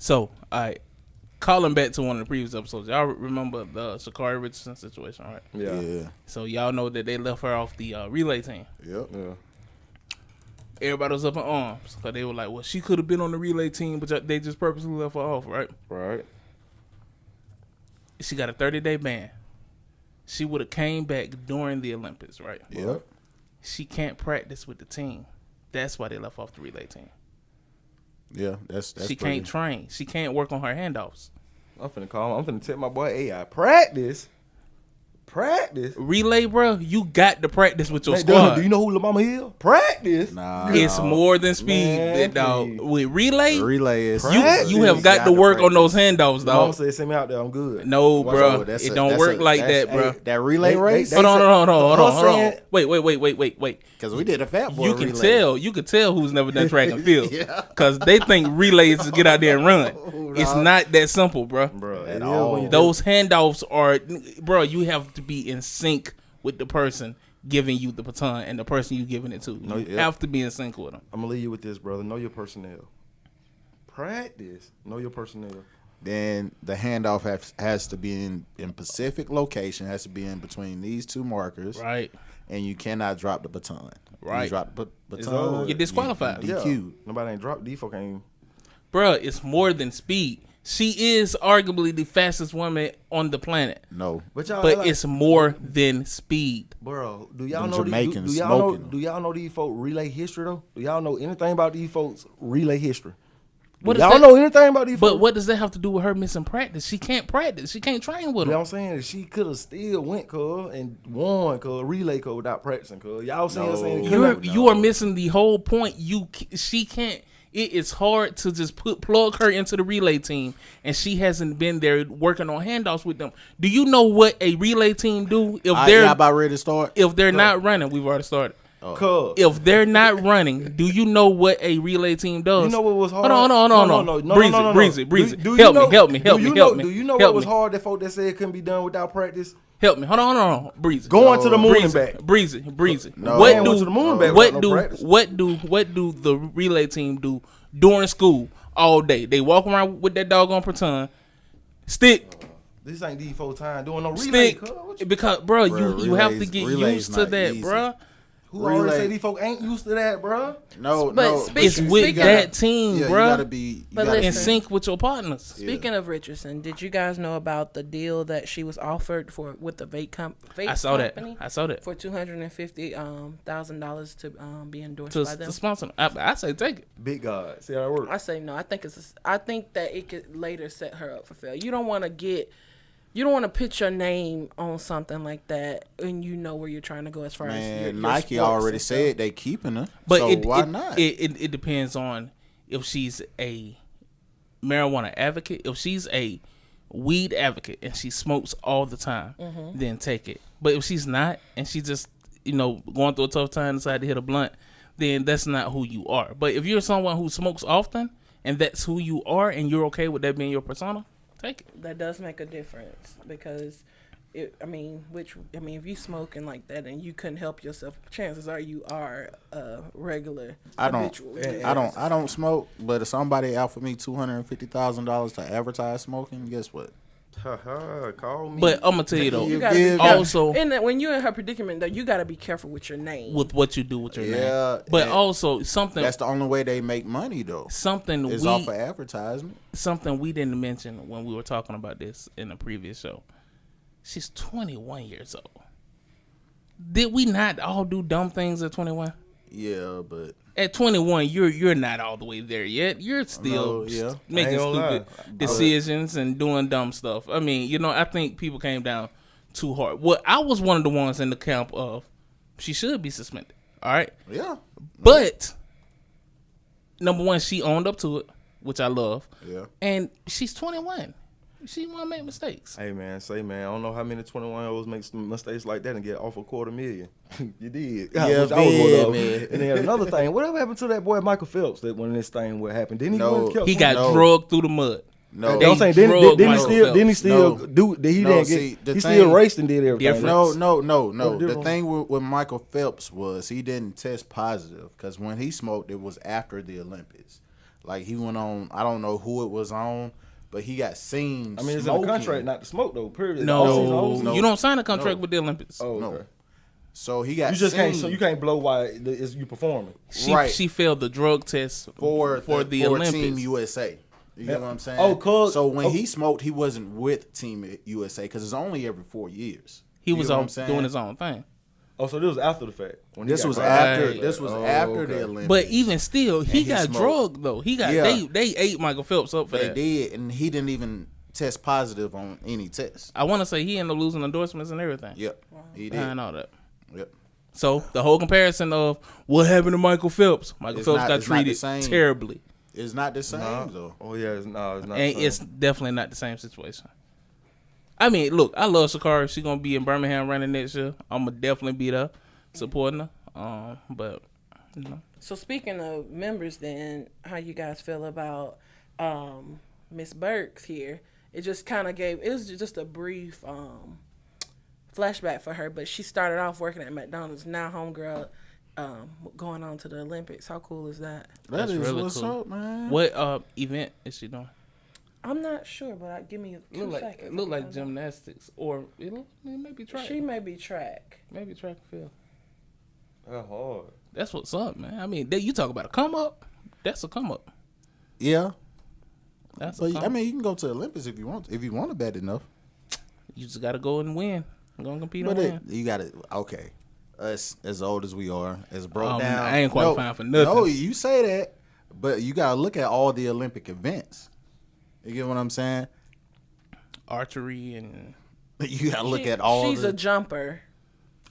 So, calling back to one of the previous episodes, y'all remember the Sha'Carri Richardson situation, right? Yeah. So y'all know that they left her off the relay team. Yep. Yeah. Everybody was up in arms because they were like, well, she could have been on the relay team, but they just purposely left her off, right? Right. She got a 30-day ban. She would have came back during the Olympics, right? Yep. She can't practice with the team. That's why they left off the relay team. Yeah, that's she can't train. She can't work on her handoffs. I'm finna call him. I'm finna tell my boy AI. Practice. Relay, bro, you got to practice with your squad. Do you know who Lil Mama is? Practice. Nah, it's more than speed, Man, dog. With relay is you have got to work on those handoffs, dog. Mama said, "Send me out there. I'm good." No, bro, it don't work like that, bro. That relay race. Hold on. Wait. Because we did a fat boy. You can tell who's never done track and field. Because they think relays is get out there and run. It's not that simple, bro. At all. Those handoffs are, bro. You have to be in sync with the person giving you the baton and the person you giving it to. You have to be in sync with them. I'm gonna leave you with this, brother. Know your personnel. Practice. Know your personnel. Then the handoff has to be in specific location. Has to be in between these two markers. Right. And you cannot drop the baton. Right. You drop the baton, you're disqualified. You DQ. Nobody ain't dropped. Default ain't. Bruh, it's more than speed. She is arguably the fastest woman on the planet. No, but it's more than speed. Bro, do y'all know Jamaicans do y'all know these folks relay history though? Do y'all know anything about these folks relay history? Y'all know anything about these folks? But what does that have to do with her missing practice? She can't practice. She can't train with them. You know what I'm saying? She could have still went, and won, relay, without practicing, Y'all saying? You are missing the whole point. She can't. It is hard to just plug her into the relay team, and she hasn't been there working on handoffs with them. Do you know what a relay team do if they're about ready to start? If they're not running, we've already started. If they're not running, do you know what a relay team does? You know what was hard? Hold on. Breezy. Help me. Do you know what was hard that folks that said it couldn't be done without practice? Help me. Hold on. Breezy. Going to the moon and back. Breezy. No. What do the relay team do during school all day? They walk around with that doggone baton, stick. This ain't D4 time doing no relay. Because, bro, you have to get used to that, bro. Who already say these folks ain't used to that, bro? No. It's with that team, bro. You gotta be in sync with your partners. Speaking of Richardson, did you guys know about the deal that she was offered with the vape company? I saw that for $250,000 to be endorsed by them to sponsor them. I say take it. Big God, see how it works. I say no. I think that it could later set her up for failure. You don't want to put your name on something like that, and you know where you're trying to go as far as your Nike already said they keeping her. But so why not? It depends on if she's a marijuana advocate. If she's a weed advocate and she smokes all the time, then take it. But if she's not and she just going through a tough time, decide to hit a blunt, then that's not who you are. But if you're someone who smokes often and that's who you are, and you're okay with that being your persona, take it. That does make a difference because, if you smoking like that and you couldn't help yourself, chances are you are a regular. I don't smoke, but if somebody offered me $250,000 to advertise smoking, guess what? Call me. But I'm gonna tell you though, when you're in her predicament though, you gotta be careful with your name, with what you do with your name. But also something that's the only way they make money though. Something is off of advertisement. Something we didn't mention when we were talking about this in the previous show. She's 21 years old. Did we not all do dumb things at 21? Yeah, but at 21, you're not all the way there yet. You're still making stupid decisions and doing dumb stuff. I mean, I think people came down too hard. Well, I was one of the ones in the camp of she should be suspended. All right? Yeah. But, number one, she owned up to it, which I love. Yeah. And she's 21. She want to make mistakes. Hey, man, I don't know how many 21-year-olds make mistakes like that and get off $250,000. You did. Yeah, man. And then another thing, whatever happened to that boy Michael Phelps that when this thing would happen? Didn't he he got drugged through the mud. No, I'm saying didn't he still raced and did everything. No. The thing with Michael Phelps was he didn't test positive because when he smoked, it was after the Olympics. Like he went on, I don't know who it was on, but he got seen. I mean, it's smoking. in the contract not to smoke though. Period. No, All season. you don't sign a contract with the Olympics. Oh, No. okay. So he got You just seen. can't. So you can't blow while you performing. She failed the drug test for the Olympics. Team USA. You get what I'm saying? Oh, cause so when he smoked, he wasn't with Team USA because it's only every 4 years. He was get what on I'm saying? doing his own thing. Oh, so this was after the fact. When he This got was caught. after. Right. This was Oh, after okay. the Olympics. But even still, he got smoked. drugged though. He got Yeah. they ate Michael Phelps up for they that. did, and he didn't even test positive on any test. I want to say he ended up losing endorsements and everything. Yep, he did. Behind all that. Yep. So the whole comparison of what happened to Michael Phelps, Michael It's Phelps not- got it's not the treated same. terribly, It's not the same though. Oh yeah, it's not. and the same. it's definitely not the same situation. I mean, look, I love Sha'Carri. She's gonna be in Birmingham running next year. I'm gonna definitely be there supporting her. But you know, So speaking of members, then how you guys feel about Miss Burks here? It just kind of it was just a brief flashback for her, but she started off working at McDonald's. Now homegirl going on to the Olympics. How cool is that? That is really what's cool. up, man. what event is she doing? I'm not sure, but give me two seconds. It look like gymnastics or it may be track. She may be track. Maybe track and field. That's hard. That's what's up, man. I mean, you talk about a come up. That's a come up. Yeah, That's a but come I up. mean, you can go to the Olympics if you want. If you want to bad enough, You just got to go and win. Go and compete but and win. you got to. Okay, us as old as we are, as broke down. I ain't qualifying for nothing. No, you say that, but you got to look at all the Olympic events. You get what I'm saying? Archery and You got to look at all. She's a jumper.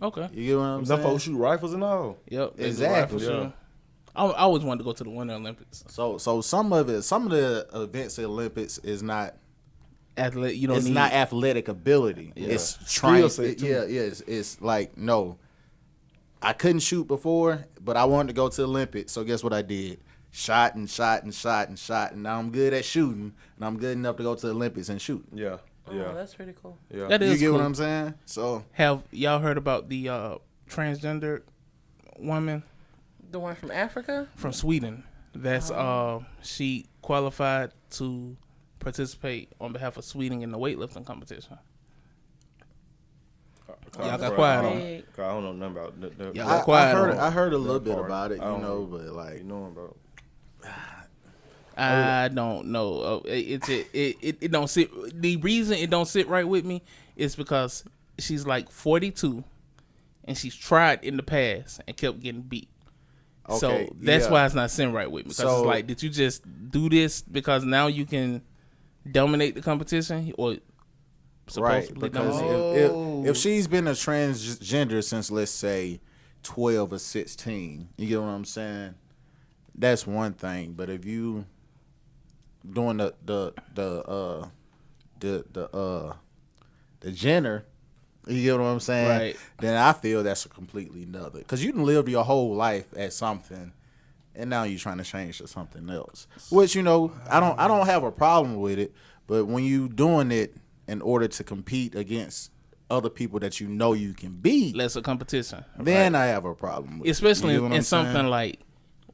okay. You get what I'm Some saying? folks shoot rifles and all. Yep. there's a Exactly, rifle shooting. I always wanted to go to the Winter Olympics. So some of the events at Olympics is not. Athlete, you don't It's need not athletic ability. Yeah. It's Skill trying. set, too. It's like no. I couldn't shoot before, but I wanted to go to the Olympics. So guess what I did? Shot and shot and shot and shot, and now I'm good at shooting, and I'm good enough to go to the Olympics and shoot. Yeah. Yeah. Oh, that's pretty cool. Yeah. That You is get cool. what I'm saying? So Have y'all heard about the transgender woman The one from Africa? from Sweden? That's she qualified to participate on behalf of Sweden in the weightlifting competition. Y'all got quiet on it. I don't know nothing about the Yeah, I, quiet on I it. heard a little that bit part. about it, I don't know. but like You know about. I don't know. It don't sit. The reason it don't sit right with me is because she's like 42, and she's tried in the past and kept getting beat. So Okay, that's yeah. why it's not sitting right with me. Because So- it's like, did you just do this because now you can dominate the competition, or right supposedly because dominate? if she's been a transgender since let's say 12 or 16, you get what I'm saying? That's one thing. But if you doing the gender, you get what I'm saying? Right. Then I feel that's a completely another. Because you done lived your whole life at something, and now you're trying to change to something else. Which I don't have a problem with it. But when you doing it in order to compete against other people that you know you can beat, Lesser competition, then I have a problem with especially it. You get what in I'm something saying? like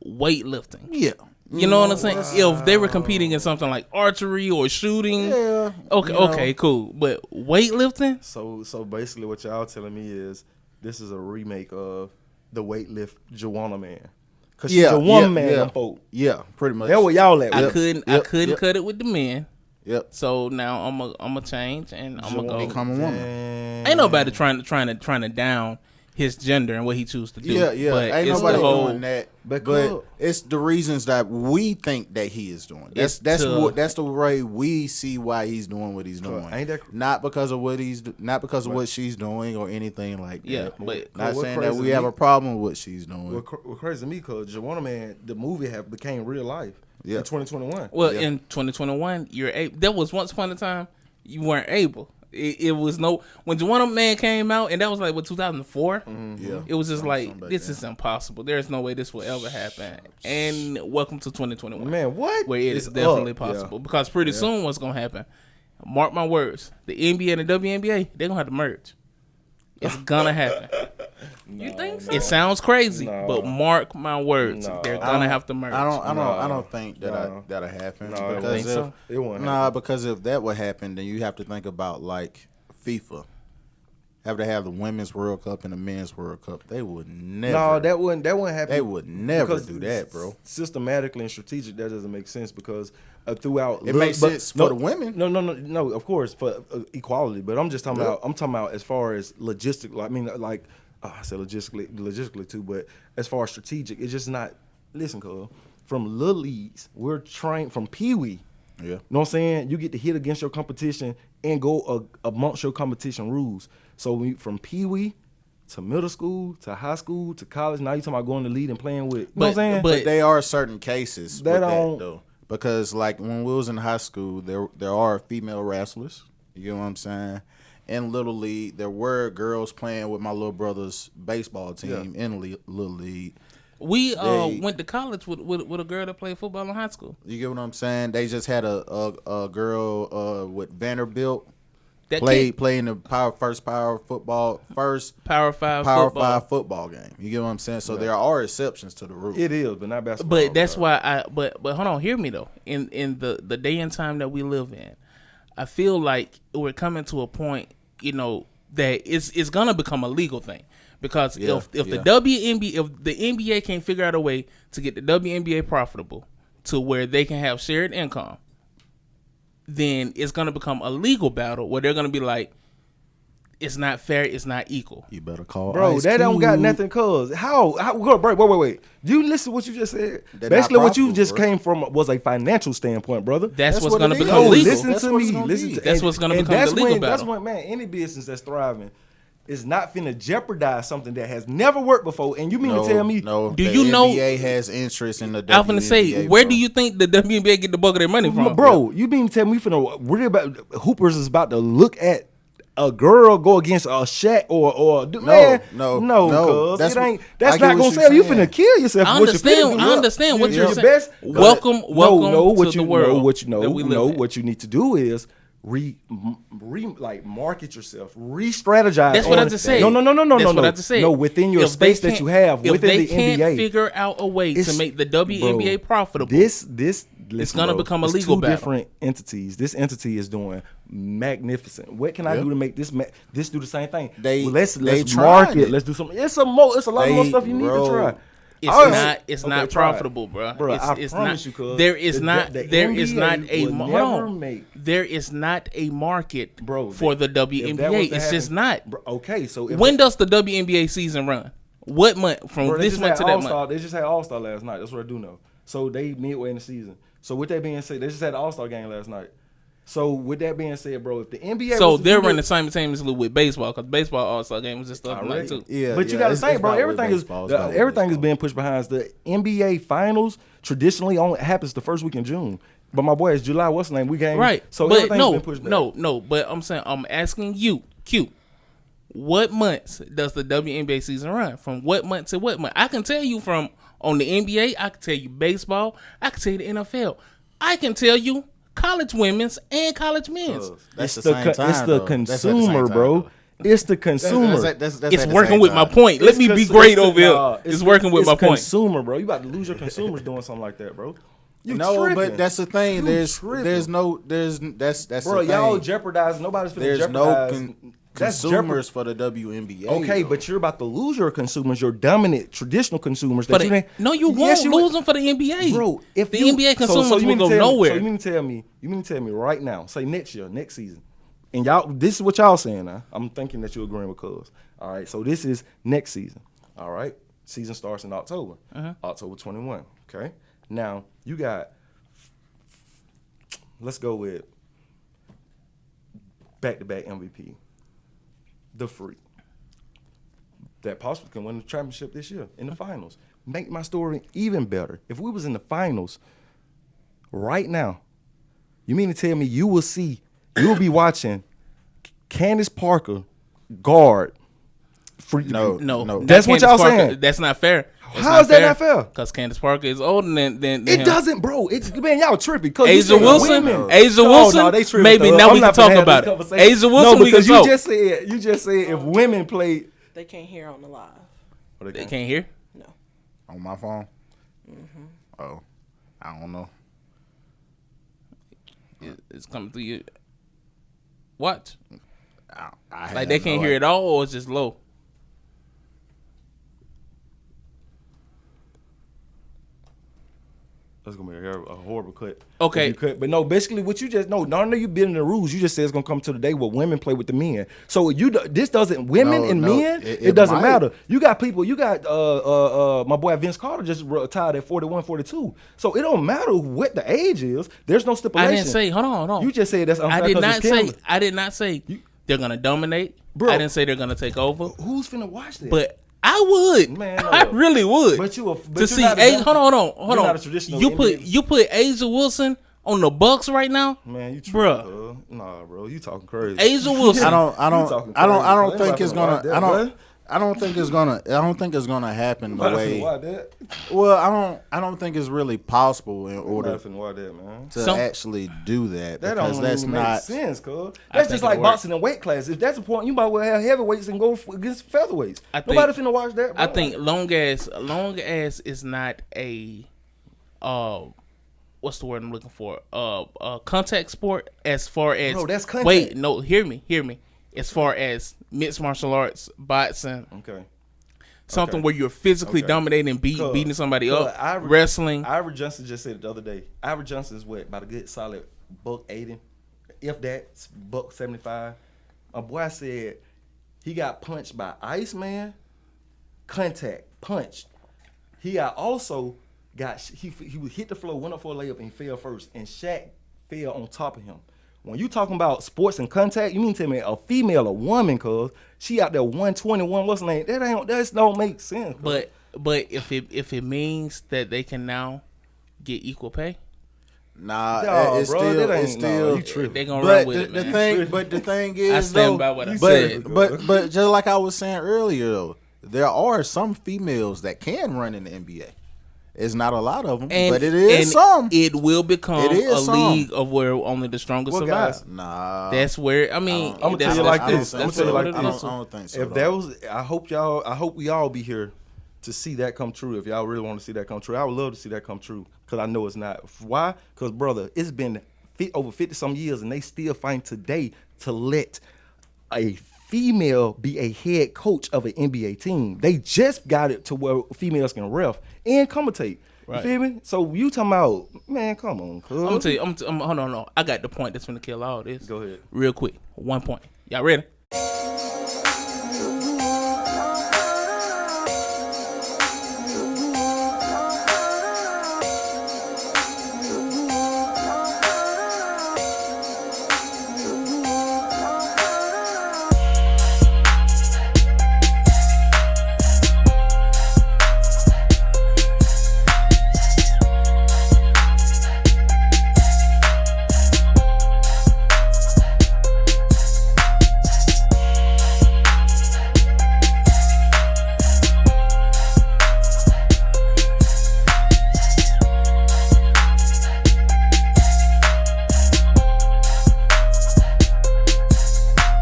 weightlifting. Yeah. You know what I'm saying? If they were competing in something like archery or shooting, Yeah. okay, you know. okay, cool. But weightlifting, So basically, what y'all telling me is this is a remake of the weightlift Joanna Man. Cause she's a woman man, them folk. Yeah, pretty much. That's what y'all at. I with. couldn't yep. cut it with the men. Yep. So now I'm a change and I'm gonna go. Become a woman. Ain't nobody trying to down his gender and what he chooses to do. Yeah. But Ain't it's nobody the whole, doing that. But But cool. it's the reasons that we think that he is doing. That's It's to- that's the way we see why he's doing what he's doing. Ain't that- not because of what not because of what she's doing or anything like that. Yeah, but not what saying that crazy we to have me- a problem with what she's doing. What crazy to me, cause Joanna Man, the movie became real life Yeah. in 2021. well, Yeah. in 2021, there was once upon a time you weren't able. It was no when Joanna Man came out, and that was like what 2004. Yeah. It was just like something back this then. is impossible. There's no way this will ever happen. And welcome to 2021. Man, what? Where it is It's definitely up. possible. Because pretty soon what's gonna happen? Mark my words. The NBA and the WNBA, they're gonna have to merge. It's gonna happen. You think so? It sounds crazy, No. but mark my words, No. they're gonna have to merge. I don't think that'll happen No, because think so? It won't happen. because if that would happen, then you have to think about like FIFA. Have to have the women's World Cup and the men's World Cup. They would never. No, that wouldn't happen. They would never Because do that, bro. Systematically and strategic, that doesn't make sense because throughout It makes sense for the women. No, of course for equality. But I'm just talking about. I'm talking about as far as logistic. I mean, like I said logistically too. But as far as strategic, it's just not. Listen, cuz from little leagues, we're trained from Pee Wee. Yeah. You know what I'm saying? You get to hit against your competition and go amongst your competition rules. So from Pee Wee to middle school to high school to college, now you're talking about going to lead and playing with. You know what I'm saying? But there are certain cases That with that don't- though, because like when we was in high school, there are female wrestlers. You know what I'm saying? In Little League, there were girls playing with my little brother's baseball team in Little League. We They- went to college with a girl that played football in high school. You get what I'm saying? They just had a girl with Vanderbilt That playing the Power 5 football game. You get what I'm saying? So there are exceptions to the rule. It is, but not basketball. But that's why but hold on, hear me though. In the day and time that we live in, I feel like we're coming to a point, that it's gonna become a legal thing. Because if the NBA can't figure out a way to get the WNBA profitable to where they can have shared income, then it's gonna become a legal battle where they're gonna be like, it's not fair, it's not equal. You better call Bro, Ice that don't got Cube. nothing, cuz. How wait. Do you listen to what you just said? They're Basically, not what you profitable, just bro. came from was a financial standpoint, brother. That's what's what gonna it is. become No, legal. listen That's to what it's me. gonna Listen be. to That's what's gonna become that's the legal when, That's battle. when, man, any business that's thriving is not finna jeopardize something that has never worked before. And you mean to tell me? No, Do the you know- NBA has interest in the WNBA. I was gonna say, where bro. do you think the WNBA get the bulk of their money from? Bro, you mean to tell me we finna worry about Hoopers is about to look at a girl go against a Shaq or man, no. cuz That's it ain't. what- That's I get not what gonna you're sell. You saying. finna kill yourself. I for what you finna understand. do. I understand what you're Your saying. best- Welcome to the world. What you need to do is market yourself, re-strategize. That's what I on- just said. No. That's what I just said. No, within your If space they that you can't- have if within they the NBA. can't figure out a way to It's- make the WNBA bro, profitable, Listen, gonna bro, become a it's legal two battle. different entities. This entity is doing magnificent. What can I Yeah. do to make this do the same thing? They let's tried market. it. Let's do something. It's a lot more stuff you need to bro, try. it's Oh, not. It's okay, not try it. profitable, bro. Bro, I It's promise not. you, cuz There is the- not. the There is not NBA a. would Hold never on. make- There is not a market, Bro, for the if that WNBA. was to It's just happen- not. Bro, okay, so if When does the WNBA season run? What month? From Bro, they this just month had to that All-Star. month? They just had All-Star last night. That's what I do know. So they midway in the season. So with that being said, they just had the All-Star game last night. So with that being said, bro, if the NBA So was to they're do running that- simultaneously with baseball because baseball All-Star game was just the other night Already. too. Yeah, But you yeah, got to it's think, bro. about Everything with is baseball. It's about with everything is baseball. being pushed behind us. The NBA Finals traditionally only happens the first week in June. But my boy, it's July. What's the name? We game Right. So but everything's been pushed back. no. But I'm saying, I'm asking you, Q. What months does the WNBA season run? From what month to what month? I can tell you from on the NBA. I can tell you baseball. I can tell you the NFL. I can tell you college women's and college men's. That's It's the same time, it's the though. That's at the same consumer, time, bro. though. It's the consumer. That's It's at the working same with my time. point. Let me be great over here. It's working with it's my point. Consumer, bro. You about to lose your consumers doing something like that, bro. You No, tripping. but that's the thing. You That's tripping. the Bro, thing. y'all jeopardize. Nobody's finna There's no jeopardize. That's consumers for the WNBA. Okay, though. but you're about to lose your consumers, your dominant traditional consumers. For That you the, didn't- no, you Yes, won't lose them for the NBA, bro. If the you, NBA consumers you will mean to go tell me- nowhere. So you mean to tell me right now? Say next year, next season, and y'all. This is what y'all saying now. I'm thinking that you're agreeing with Cuz. All right, so this is next season. All right, season starts in October, October 21. Okay, now you got. Let's go with back-to-back MVP, the Freak. That possibly can win the championship this year in the finals. Make my story even better. If we was in the finals right now, you mean to tell me you will be watching Candace Parker guard Freak? No. That's what Candace y'all Parker, saying. That's not fair. How is that not fair? Because Candace Parker is older than It him. doesn't, bro. It's man, y'all tripping. Asia Wilson, they tripping. maybe though. now I'm we can not finna talk have about this it. conversation. Asia Wilson, no, we can because talk. you just said if women play. They can't hear on the live. Or They can't hear. No. On my phone. Oh, I don't know. It's coming through you. Watch. I Like they can't hear it all, or it's just low. That's gonna be a horrible cut. Okay. But no, basically what you just none of you been in the rules. You just said it's gonna come to the day where women play with the men. So this doesn't men and men. It doesn't matter. You got people. You got my boy Vince Carter just retired at 41, 42. So it don't matter what the age is. There's no stipulation. I didn't say. Hold on. You just said that's unfair. I did not say they're gonna dominate. Bro, I didn't say they're gonna take over. Who's finna watch that? But I would. Man, no. I really would. But you to see. Hold on. Not a traditional You NBA. put Asia Wilson on the Bucks right now, Man, you bruh. bro. Nah, bro, you talking crazy. Asia Wilson. I don't think it's gonna. I don't think it's gonna happen the way. Well, I don't think it's really possible in order to actually do that. That because don't that's even not make sense, cuz. That's just like boxing and weight class. If that's the point, you might well have heavyweights and go against featherweights. Nobody finna watch that, bro. I think long as it's not a what's the word I'm looking for? Contact sport as far as Bro, that's contact. Wait, no, hear me. As far as mixed martial arts, boxing, something where you're physically dominating and beating somebody up, wrestling. Ira Johnson just said it the other day. Ira Johnson is about a good solid $180, if that's $175. My boy said he got punched by Iceman, contact, punched. He he hit the floor, went up for a layup, and he fell first. And Shaq fell on top of him. When you talking about sports and contact, you mean to tell me a female, a woman, cuz she out there 121, what's her name? That don't make sense. Cause. But if it means that they can now get equal pay, it's still you tripping. They gonna run with it, man. But the thing is, I stand by what I said. But just like I was saying earlier, though, there are some females that can run in the NBA. It's not a lot of them, but it is some. It will become a league of where only the strongest survive. Nah, that's where. I mean, I'm gonna tell you like this. I don't think so. If that was, I hope we all be here to see that come true. If y'all really want to see that come true, I would love to see that come true. Cause I know it's not. Why? Cause brother, it's been over 50 some years, and they still find today to let a female be a head coach of an NBA team. They just got it to where females can ref and commentate. Right. You feel me? So you talking about, man, come on, cuz. I'm gonna tell you. Hold on. I got the point that's gonna kill all this. Go ahead. Real quick. 1 point. Y'all ready?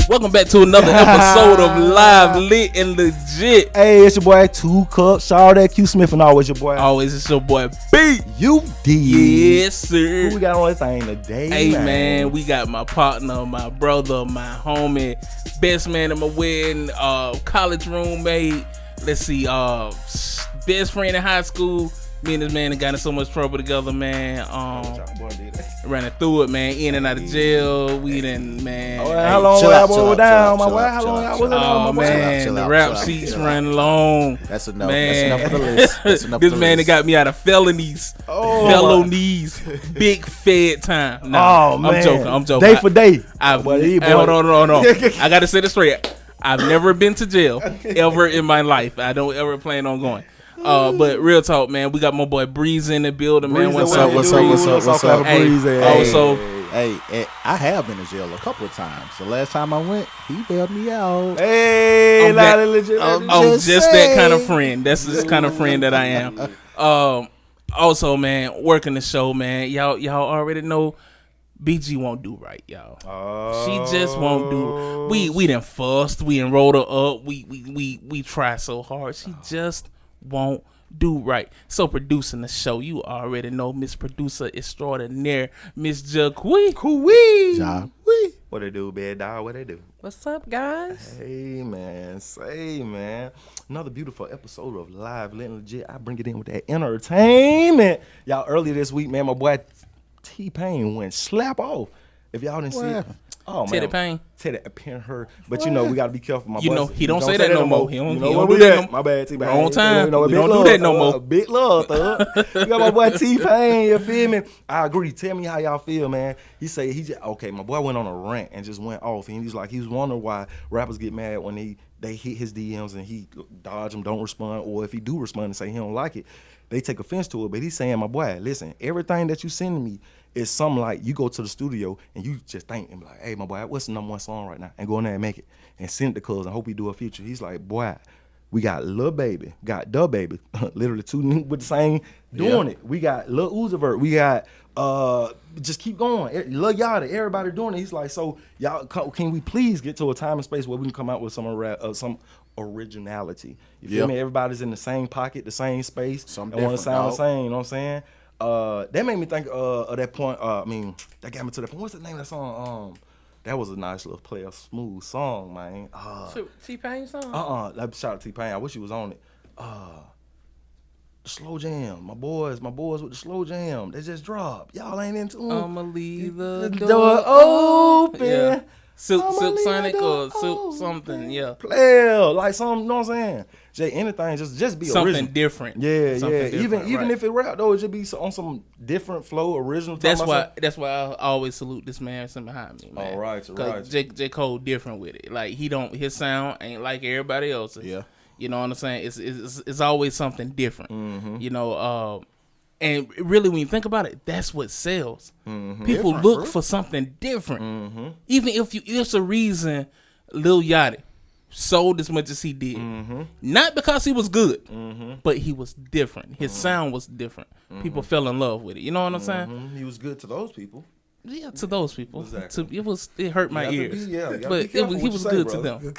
Welcome back to another episode of Live Lit and Legit. Hey, it's your boy 2 Cups. Shout out Q Smith and always your boy. Always it's your boy B. You did. Yes, sir. Who we got on this thing today? Hey man, we got my partner, my brother, my homie, best man at my wedding, college roommate. Let's see, best friend in high school. Me and this man have gotten in so much trouble together, man. Running through it, man. In and out of jail. We done, man. How long was I roll down, my boy? How long I was Oh, man. The rap sheets run long. That's enough. Man. That's enough for the list. This man that got me out of felonies. Felonies. Big fed time. Nah, man. I'm joking. Day for day. Hold on. I got to say this straight. I've never been to jail ever in my life. I don't ever plan on going. But real talk, man. We got my boy Breezy in the building, man. What's up? Hey, I have been to jail a couple of times. The last time I went, he bailed me out. Hey, LiveLitLegit. I'm just that kind of friend. That's the kind of friend that I am. Also, man, working the show, man. Y'all already know BG won't do right, y'all. Oh. She just won't do. We done fussed. We done rolled her up. We try so hard. She just won't do right. So producing the show, you already know Miss Producer Extraordinaire, Miss Jacquee. Ja. What they do, bad dog? What they do? What's up, guys? Hey man, say man, another beautiful episode of Live Legit. I bring it in with that entertainment. Y'all, earlier this week, man, my boy T-Pain went slap off. If y'all didn't see it, oh man, Teddy Pain. Teddy Pain her. But you know we gotta be careful. My You boy, know, he don't say that no more. He don't where do we that at? no- My bad, T-Pain. Wrong time. You know, We big don't do love, that no more. Big love, thug. We got my boy T-Pain. You feel me? I agree. Tell me how y'all feel, man. He say he just okay. My boy went on a rant and just went off. And he was wondering why rappers get mad when they hit his DMs and he dodge them, don't respond, or if he do respond and say he don't like it, they take offense to it. But he's saying, my boy, listen, everything that you send me is something like you go to the studio and you just think and be like, hey, my boy, what's the #1 song right now? And go in there and make it and send it to cuz and hope he do a feature. He's like, boy, we got Lil Baby, got Da Baby, literally two with the same doing it. We got Lil Uzi Vert, we got just keep going. Lil Yachty, everybody doing it. He's like, so y'all, can we please get to a time and space where we can come out with some originality? You feel me? Everybody's in the same pocket, the same space, and want to sound the same. You know what I'm saying? That made me think of that point. That got me to that point. What's the name of that song? That was a nice little player, smooth song, man. T-Pain song? Shout out to T-Pain. I wish he was on it. The slow jam. My boys with the slow jam. They just dropped. Y'all ain't into them. I'ma leave the door open. Yeah. Silk leave Sonic the or door Silk something, yeah. Player, like something, you know what I'm saying? Jay, anything, just be Something original. different. Yeah, Something yeah. different, Even right. if it rap though, it should be on some different flow, original. That's why I always salute this man sitting behind me, man. All right. J. Cole different with it. Like his sound ain't like everybody else's. Yeah. You know what I'm saying? It's always something different. Mm-hmm. You know, and really when you think about it, that's what sells. Mm-hmm. People Different, look bro. for something different. Mm-hmm. Even if it's a reason Lil Yachty sold as much as he did. Mm-hmm. Not because he was good, Mm-hmm. but he was different. His sound was different. People fell in love with it. You know what I'm saying? Mm-hmm. He was good to those people. Yeah, to those people. Exactly. It hurt my You gotta ears. be- you gotta But be careful he what was you say, good to brother.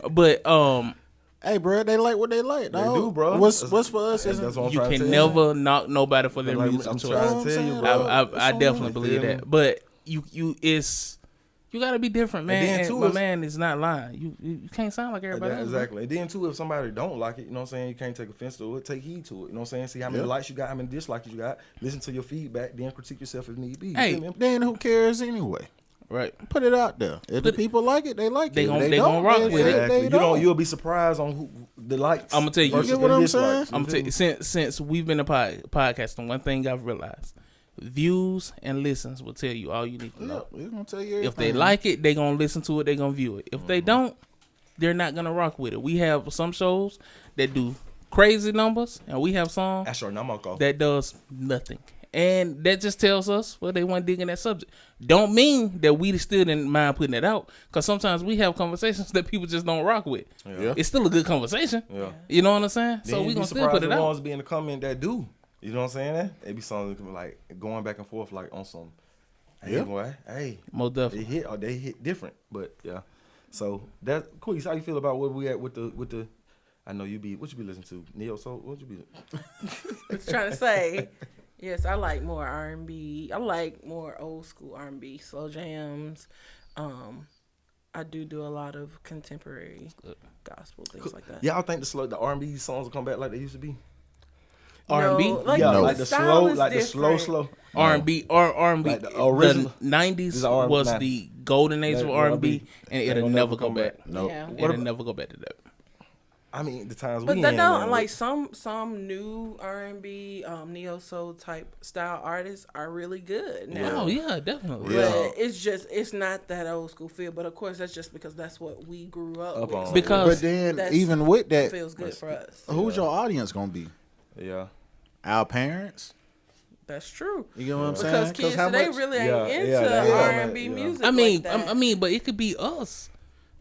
them. But Hey, bro, they like what they like, They dog. do, bro. What's for us? That's Isn't what I'm you trying to can tell never knock nobody for their Like, music I'm choice. trying to tell you, bro. I definitely believe feel me? that. But you gotta be different, man. then And too, my if- man is not lying. You can't sound like everybody else. Exactly. And then too, if somebody don't like it, you know what I'm saying, you can't take offense to it, take heed to it. You know what I'm saying? See how many likes you got, how many dislikes you got, listen to your feedback, then critique yourself if need be. You Hey, feel me? then who cares anyway? Right. Put it out there. If the people like it, they like They it. gon- If they don't, gon' rock with it. Exactly. don't. You'll be surprised on who the likes. I'ma tell you- versus You get what the I'm dislikes. saying? I'm gonna tell you, since we've been a podcasting, one thing I've realized: views and listens will tell you all you need to know. Yeah, it's gonna tell you If they everything. like it, they gonna listen to it. They gonna view it. If they don't, they're not gonna rock with it. We have some shows that do crazy numbers, and we have some That's your number, go. that does nothing. And that just tells us, well, they weren't digging that subject. Don't mean that we still didn't mind putting it out, because sometimes we have conversations that people just don't rock with. Yeah. It's still a good conversation. Yeah. You know what I'm saying? So Then we you gonna be still put surprised it the out. ones be in the comment that do. You know what I'm saying? They be something like going back and forth like on some. Hey Yeah. boy, hey, Most they definitely. hit or they hit different, but yeah. So that cool. How you feel about where we at with the? I know what you be listening to, Neo Soul. What you be? I was trying to say, yes, I like more R&B. I like more old school R&B, slow jams. I do a lot of contemporary gospel things like that. Y'all think the R&B songs will come back like they used to be? R&B? No, like Yeah, the like the style slow, is like the different. slow. R&B or R&B. Like the original- The 90s This R&B was 90s. the golden age of That R&B, R&B. and They it'll gonna never go back. Nope. Yeah. It'll never go back to that. I mean, the times But we that in, don't man, like some new R&B neo soul type style artists are really good now. Oh yeah, definitely. Yeah. But it's not that old school feel. But of course, that's just because that's what we grew up Up with. on. So Because- But then, That's- even with it that, feels good for us. who's your audience gonna be? Yeah. Our parents? That's true. You get what I'm Because saying? kids how today much- really Yeah, ain't yeah, into that- yeah, R&B yeah. music. I mean, like that. I mean, but it could be us.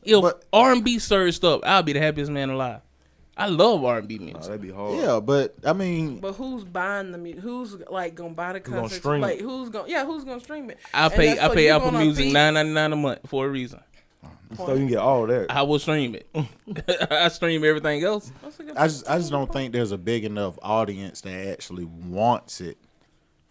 If But- R&B surged up, I'll be the happiest man alive. I love R&B Nah, music. that'd be hard. Yeah, but I mean, But who's buying the music? Who's like gonna buy the gonna concert? stream Like it? who's gonna stream it? I And pay so you're Apple gonna Music be- $9.99 a month for a reason. So you can get all that. I will stream it. I stream everything else. That's a good I just don't think there's a big enough audience that actually wants it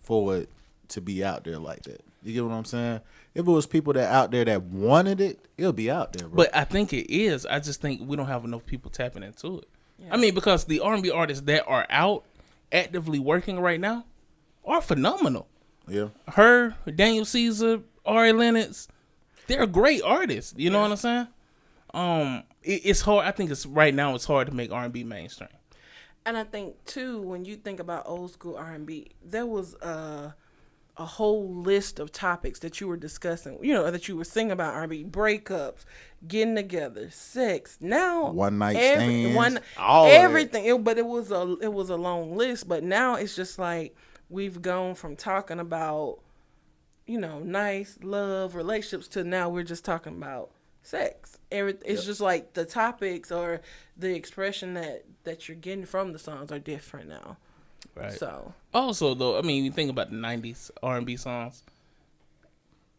for it to be out there like that. You get what I'm saying? If it was people that out there that wanted it, it'll be out there, bro. But I think it is. I just think we don't have enough people tapping into it. I mean, because the R&B artists that are out actively working right now are phenomenal. yeah. Her, Daniel Caesar, Ari Lennox, they're great artists. You know what I'm saying? It's hard. I think it's right now. It's hard to make R&B mainstream. And I think too, when you think about old school R&B, there was a whole list of topics that you were discussing. You know, that you were singing about R&B: breakups, getting together, sex. Now One night stands, everything. But it was a long list. But now it's just like we've gone from talking about, nice love relationships to now we're just talking about sex. It's just like the topics or the expression that you're getting from the songs are different now. Right. So Also, though, I mean, you think about the '90s R&B songs.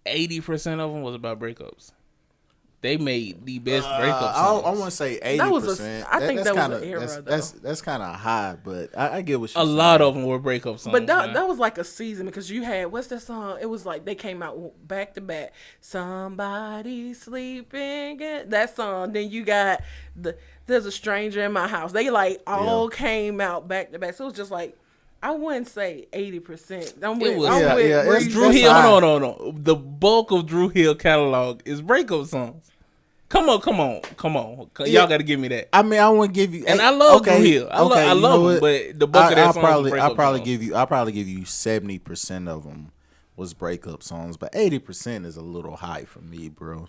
80% of them was about breakups. They made the best breakup songs. I want to say 80%. That was I think that was an era, though. That's kind of high, but I get what you're A saying. lot of them were breakup songs. But man. that was like a season because you had, what's that song? It was like they came out back to back. Somebody sleeping. That song. Then you got There's a Stranger in My House. They like all came out back to back. So it was just like, I wouldn't say 80%. It's Drew Hill. No. The bulk of Drew Hill catalog is breakup songs. Come on. Y'all got to give me that. I mean, I want to give you, And I love Drew Hill. I love him, but the bulk of that song was breakup I'll probably songs. give you 70% of them was breakup songs, but 80% is a little high for me, bro.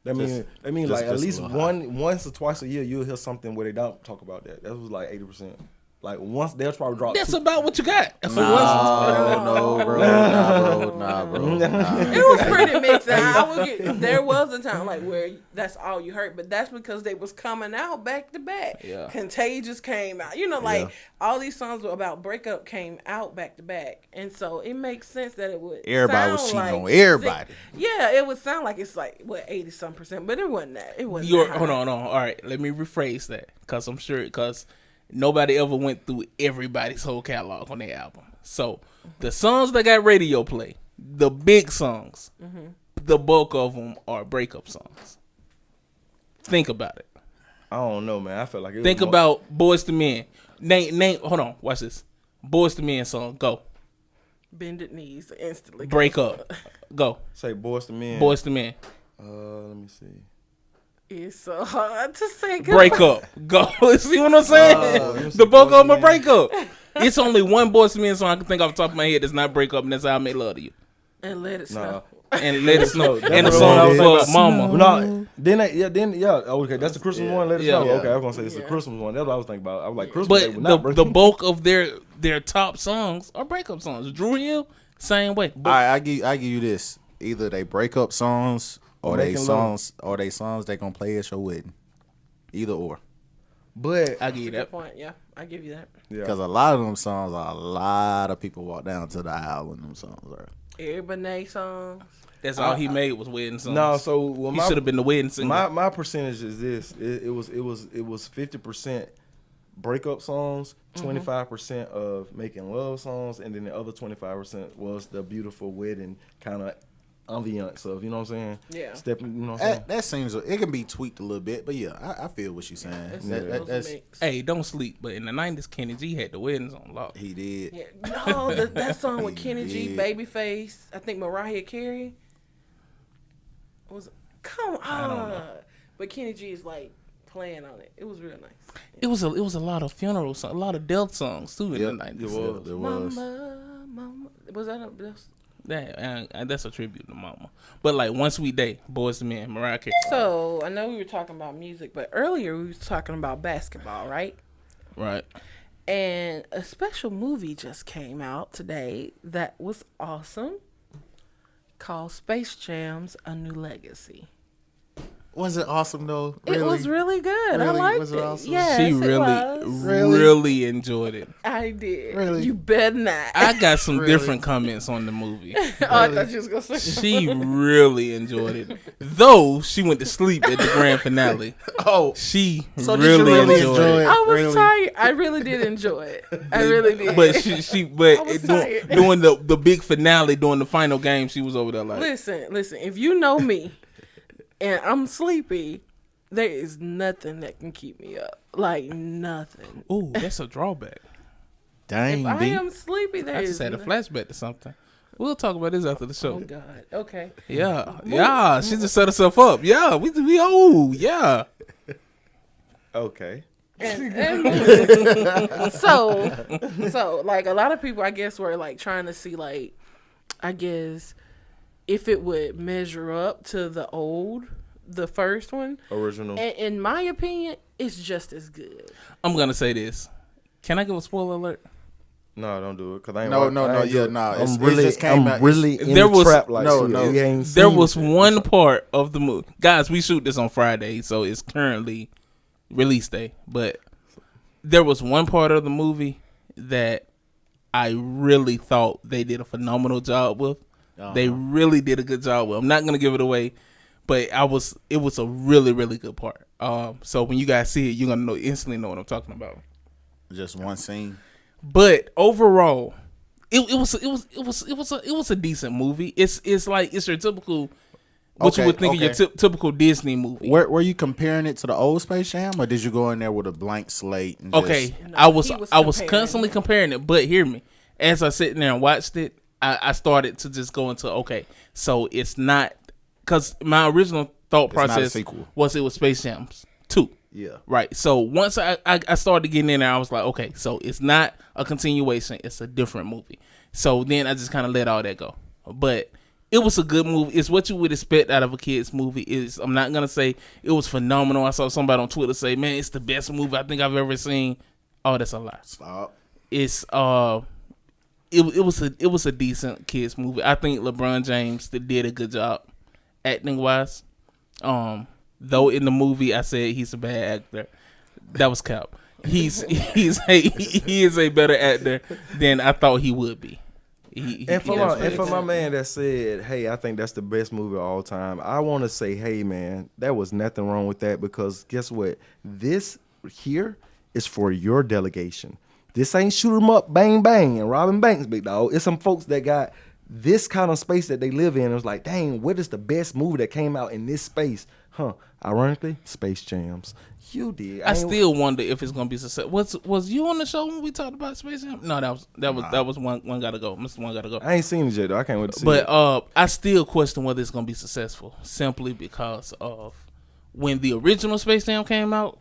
I mean, like at just a least little high. once or twice a year you'll hear something where they don't talk about that. That was like 80%. Like once they'll probably drop. That's about what you got. No, bro. Nah, bro. It was pretty mixed. There was a time like where that's all you heard, but that's because they was coming out back to back. Yeah. Contagious came out. All these songs about breakup came out back to back, and so it makes sense that it would. Everybody was sound cheating like on everybody. Yeah, it would sound like it's like 80-some%, but it wasn't that. It wasn't. Hold on. All right, let me rephrase that because I'm sure nobody ever went through everybody's whole catalog on their album. So the songs that got radio play, the big songs, the bulk of them are breakup songs. Think about it. I don't know, man. I feel like Think about Boyz II Men. Name. Hold on. Watch this. Boyz II Men song. Go. Bended knees instantly. Break up. Go. Say Boyz II Men. Boyz II Men. Let me see. It's so hard to say. Break up. Go. See what I'm saying? The bulk of them are break up. It's only one Boyz II Men song I can think off the top of my head that's not break up, and that's How I Make Love to You. And Let It Snow. And Let It Snow. That's And the what song I was for Mama. No, okay, that's the Christmas one. Let it snow. Yeah. Okay, I was gonna say it's the Christmas one. That's what I was thinking about. I was like Christmas. They But would not break the up. bulk of their top songs are breakup songs. Drew Hill, same way. All right, I give you this. Either they break up songs or they Making songs they gonna play at your wedding. Either or. But I give you Good that. point. Yeah, I give you that. yeah, Because a lot of them songs, a lot of people walk down to the aisle when them songs are. Everybody songs. That's all he made was wedding songs. no. So He should have been the wedding singer. my percentage is this. It was 50% breakup songs, 25% of making love songs, and then the other 25% was the beautiful wedding kind of ambiance of, you know what I'm saying? Yeah. Stepping, you know what I'm saying? That seems, it can be tweaked a little bit, but yeah, I feel what you're saying. That's Hey, don't sleep. But in the 90s, Kenny G had the weddings on lock. he did. Yeah. No, that song with He Kenny G, did. Babyface, I think Mariah Carey. Come on. But Kenny G is like playing on it. It was real nice. It was a lot of funeral songs, a lot of death songs too in the 90s. It was. Mama. Was that a And that's a tribute to Mama. But like Once We Day, Boyz II Men, Mariah Carey. So I know we were talking about music, but earlier we was talking about basketball, right? Right. And a special movie just came out today that was awesome, called Space Jam's A New Legacy. Was it awesome though? It was really good. I Really? liked Was it awesome? Yes, She it really, was. really enjoyed it. I did. Really? You better not. I got some Really? different comments on the movie. Oh, I thought you was gonna say. She really enjoyed it, though she went to sleep at the grand finale. Oh, She so did you really really enjoyed enjoy it. it? I was Really? tired. I really did enjoy it. I really did. But I was tired. doing the big finale, during the final game, she was over there like, listen. If you know me, and I'm sleepy, there is nothing that can keep me up. Like nothing. "Ooh, that's a drawback." dang, If I B. am sleepy, there I is. just had a flashback to something. We'll talk about this after the show. Oh God. Okay. Yeah. She just set herself up. Yeah, we yeah. Okay. So like a lot of people, I guess, were like trying to see, like, I guess, if it would measure up to the first one. Original. And in my opinion, it's just as good. I'm gonna say this. Can I give a spoiler alert? No, don't do it. Cause I ain't No, watch- no, I no, ain't yeah, do it. nah, I'm it's- it really, just came I'm out. really in There the was- trap. Like, no, shit, no. we ain't There seen was it. one part of the movie. Guys, we shoot this on Friday, so it's currently release day. But there was one part of the movie that I really thought they did a phenomenal job with. They really did a good job with. I'm not gonna give it away, but it was a really, really good part. So when you guys see it, you're gonna instantly know what I'm talking about. Just one scene. But overall, it was a decent movie. It's like it's your typical what you Okay, would think of your typical Disney movie. Were you comparing it to the old Space Jam, or did you go in there with a blank slate? And Okay, No, I was he was comparing constantly it. comparing it, but hear me. As I sat there and watched it, I started to just go into so it's not, because my original thought not a process sequel. was it was Space Jams 2. Yeah. Right. So once I started getting in there, I was like, okay, so it's not a continuation, it's a different movie. So then I just kind of let all that go. But it was a good movie. It's what you would expect out of a kid's movie. I'm not gonna say it was phenomenal. I saw somebody on Twitter say, "Man, it's the best movie I think I've ever seen." Oh, that's a lie. Stop. It's it was a decent kids movie. I think LeBron James did a good job acting wise. Though in the movie I said he's a bad actor. That was cap. He is a better actor than I thought he would be. And for my man that said, "Hey, I think that's the best movie of all time," I want to say, "Hey, man, there was nothing wrong with that, because guess what? This here is for your delegation. This ain't shoot 'em up, bang bang, and robbing banks, big dog. It's some folks that got this kind of space that they live in. It was like, dang, what is the best movie that came out in this space? Huh? Ironically, Space Jams. You did. I still wonder if it's gonna be successful. Was you on the show when we talked about Space Jam? No, that was one gotta go. Mr. One gotta go. I ain't seen it yet, though. I can't wait to see it. But I still question whether it's gonna be successful, simply because of when the original Space Jam came out,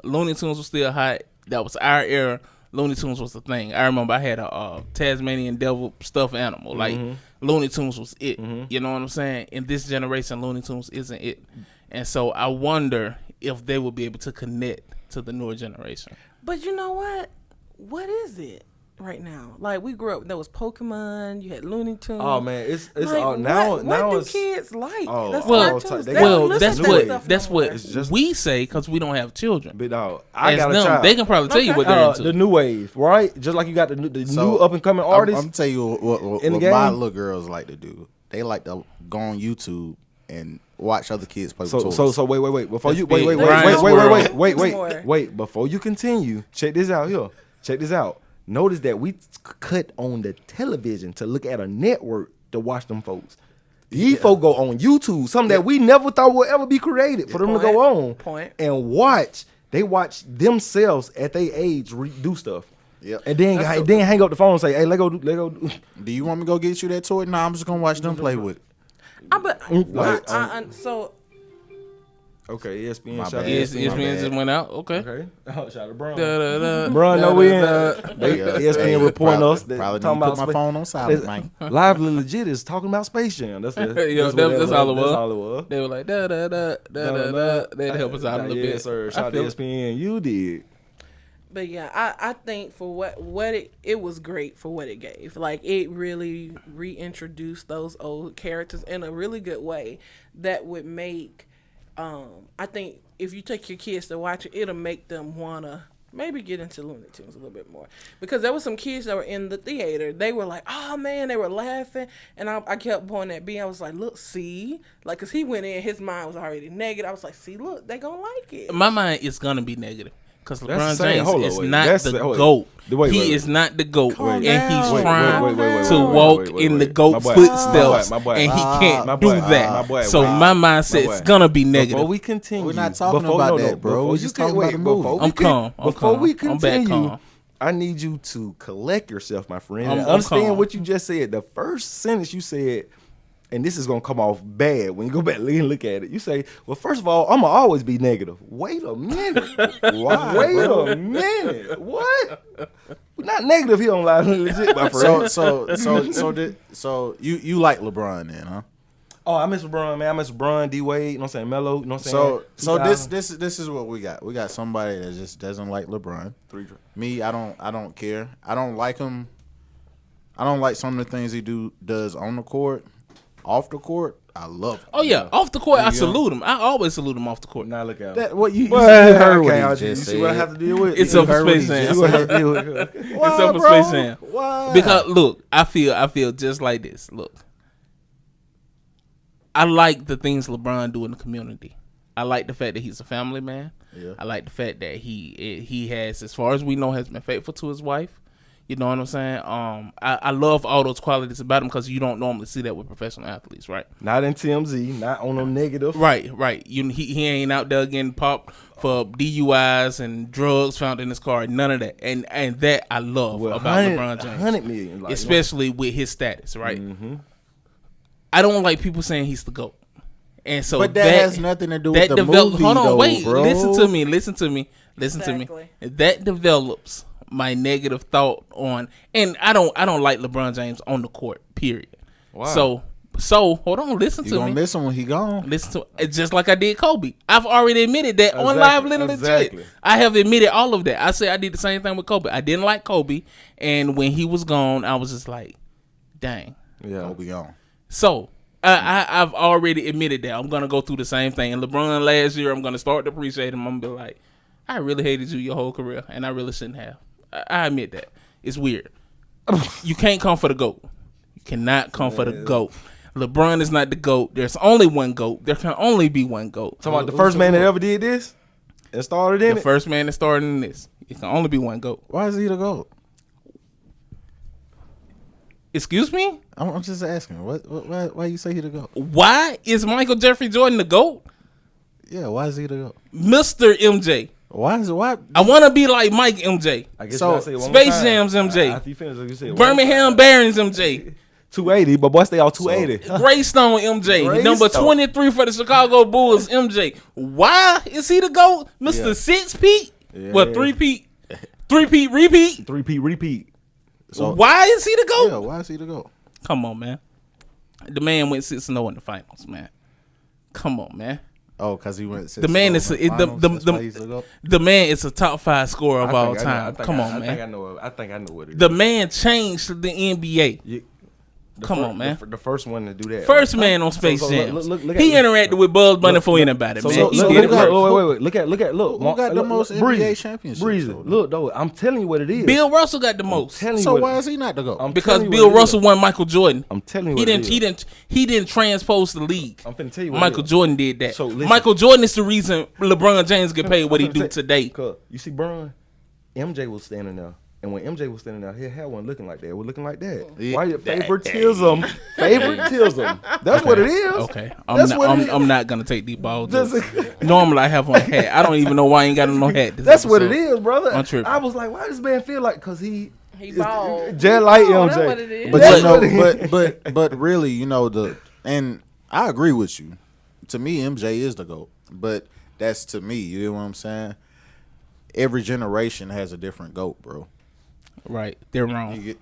Looney Tunes was still hot. That was our era. Looney Tunes was the thing. I remember I had a Tasmanian devil stuffed animal. Like Looney Tunes was it. You know what I'm saying? In this generation, Looney Tunes isn't it. And so I wonder if they will be able to connect to the newer generation. But you know what? What is it right now? Like, we grew up, there was Pokemon, you had Looney Tunes. Oh man, it's Like, all now. what now do it's kids like? Oh, That's well, cartoons. they They got- don't Well, listen that's to that what stuff that's no what more. It's just- we say because we don't have children. big dog. I As got a them, child. they can probably tell you what they're into. The new wave, right? Just like you got the new up and coming artists. I'm tell you what in the my game. little girls like to do. They like to go on YouTube and watch other kids play with toys. So wait before That's you big. wait wait before you continue. Check this out here. Check this out. Notice that we cut on the television to look at a network to watch them folks. These folk go on YouTube, something that we never thought would ever be created for them to go on and watch. They watch themselves at their age do stuff. Yep. And then hang up the phone and say, "Hey, let go." Do you want me to go get you that toy? Nah, I'm just gonna watch them play with it. So Okay, ESPN. My Shout bad. out ESPN to ESPN. just went out. Okay. Okay. Oh, shout out to Bron. Da-da-da, Bron, no, we in. Yeah. ESPN reporting probably, us. They Probably talking need to about put my phone on silent, man. LiveLitLegit is talking about Space Jam. That's Yo, what that's all it was. That's all it was. They were like da da da da da da. They'd help us out a little bit. Yes, sir. I Shout out to feel it. ESPN. You did. But yeah, I think for what it was great for what it gave. Like, it really reintroduced those old characters in a really good way that would make I think if you take your kids to watch it, it'll make them wanna maybe get into Looney Tunes a little bit more. Because there was some kids that were in the theater. They were like, oh, man, they were laughing. And I kept pointing at B. I was like, look, see? Like, because he went in, his mind was already negative. I was like, see, look, they going to like it. My mind is going to be negative. Because LeBron saying, James is not the GOAT. He is not the GOAT. And he's trying to walk in the GOAT footsteps. And he can't do that. So my mindset is going to be negative. Before we continue. We're not talking about that, bro. We're just talking about the movie. I'm calm. Before we I'm back continue, calm. I need you to collect yourself, my friend. I'm And understand calm. what you just said. The first sentence you said, and this is going to come off bad when you go back and look at it. You say, well, first of all, I'm going to always be negative. Wait a minute. Why, Wait bro? a minute. What? We're not negative here on LiveLitLegit, my friend. So you like LeBron then, huh? Oh, I miss LeBron, man. I miss LeBron, D-Wade, you know what I'm saying, Melo, you know what I'm saying? So 2000. this is what we got. We got somebody that just doesn't like LeBron. 3 Me, I don't care. I don't like him. I don't like some of the things he does on the court. Off the court, I love him. Oh, yeah. Off the court, I Yeah. salute him. I always salute him off the court. Now look at him. That what you Well, heard okay, what he you just see what I said. have to deal with? It's You up for heard what Space he Jam. just- you have to deal with it. It's up for Space Jam. Why? Because look, I feel just like this. Look, I like the things LeBron do in the community. I like the fact that he's a family man. Yeah. I like the fact that he has, as far as we know, has been faithful to his wife. You know what I'm saying? I love all those qualities about him because you don't normally see that with professional athletes, right? Not in TMZ, not on no negative. Right. He ain't out there getting popped for DUIs and drugs found in his car. None of that. And that I love Well, about LeBron James. 100 million. Like, Especially with his status, right? Mm-hmm. I don't like people saying he's the GOAT. And so But that has nothing to do with the movie, hold on, though, wait. bro. Listen to me. Exactly. That develops my negative thought on, and I don't like LeBron James on the court, period. Wow. So hold on, listen You to gonna me. miss him when he gone. Listen to it's just like I did Kobe. I've already admitted that on Exactly, LiveLitLegit. exactly. I have admitted all of that. I said I did the same thing with Kobe. I didn't like Kobe, and when he was gone, I was just like, dang. Yeah. Kobe gone. So I've already admitted that I'm gonna go through the same thing. And LeBron last year, I'm gonna start to appreciate him. I'm gonna be like, I really hated you your whole career, and I really shouldn't have. I admit that. It's weird. You can't come for the GOAT. You cannot come for the GOAT. LeBron is not the GOAT. There's only one GOAT. There can only be one GOAT. Talking about the first man that ever did this and started in The it. first man that started in this. It can only be one GOAT. Why is he the GOAT? Excuse me? I'm just asking. Why you say he the GOAT? Why is Michael Jeffrey Jordan the GOAT? Yeah, why is he the GOAT? Mr. MJ. Why? I want to be like Mike MJ. I guess So, you gotta say it one more Space time. Jam's MJ. After you finish, you say it one Birmingham more Barons MJ. time. 280, but boy, stay all 280. Greystone MJ. Greystone. Number 23 for the Chicago Bulls MJ. Why is he the GOAT? Mr. Yeah. 6-peat? Yeah. What, 3-peat? 3-peat repeat? 3P repeat. So Why is he the GOAT? yeah, why is he the GOAT? Come on, man. The man went 6-0 in the finals, man. Come on, man. Oh, because he went. The man is the man is a top 5 scorer of all time. Come on, man. I think I know what it is. The man changed the NBA. Yeah. Come on, man. The first one to do that. First right? man on Space So Jam. look He at- interacted with Bugs Bunny for anybody, So man. look, He look, did it look, first. wait. Look. Who got the most NBA Breezy. championships, Breezy. though? Look, though, I'm telling you what it is. Bill Russell got the most Telling you So what- why is he not the GOAT? I'm because telling you Bill what it Russell is. won Michael Jordan. I'm telling you He what it didn't. is. He didn't transpose the league. I'm finna tell you what Michael it is. Jordan did that. So, listen. Michael Jordan is the reason LeBron James get paid what he do today. Cause you see, Bron, MJ was standing there. And when MJ was standing there, his hair wasn't looking like that. It was looking like that. Yeah. Why? Favoritism. Favoritism. That's what it is. Okay, That's what it is. I'm not gonna take deep balls. That's- Normally I have on a hat. I don't even know why I ain't got no hat. this That's what it episode. is, brother. I'm tripping. I was like, why does this man feel like? Cause he bald. just like Oh, MJ. that's what it is. But That's you know, what it is. but really, you know and I agree with you. To me, MJ is the GOAT. But that's to me. You know what I'm saying? Every generation has a different GOAT, bro. Right, they're wrong. You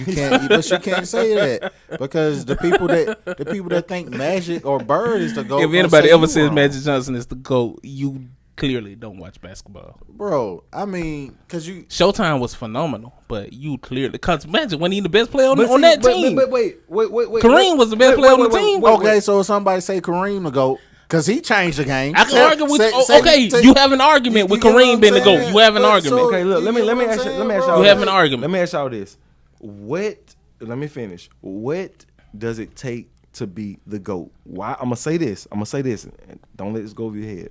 can't, but you can't say that because the people that think Magic or Bird is the GOAT. If anybody ever says Magic Johnson is the GOAT, you clearly don't watch basketball, bro, I mean, because you Showtime was phenomenal, but you clearly because Magic wasn't even the best player on But see, that but- team. But wait. Kareem was the best player on the team. okay. So if somebody say Kareem the GOAT, Because he changed the game. I can argue with you have an argument with Kareem being the GOAT. You have an argument. Okay, look, let me ask y'all. You have an argument. Let me ask y'all this. Let me finish. What does it take to be the GOAT? Why? I'm gonna say this. And don't let this go over your head.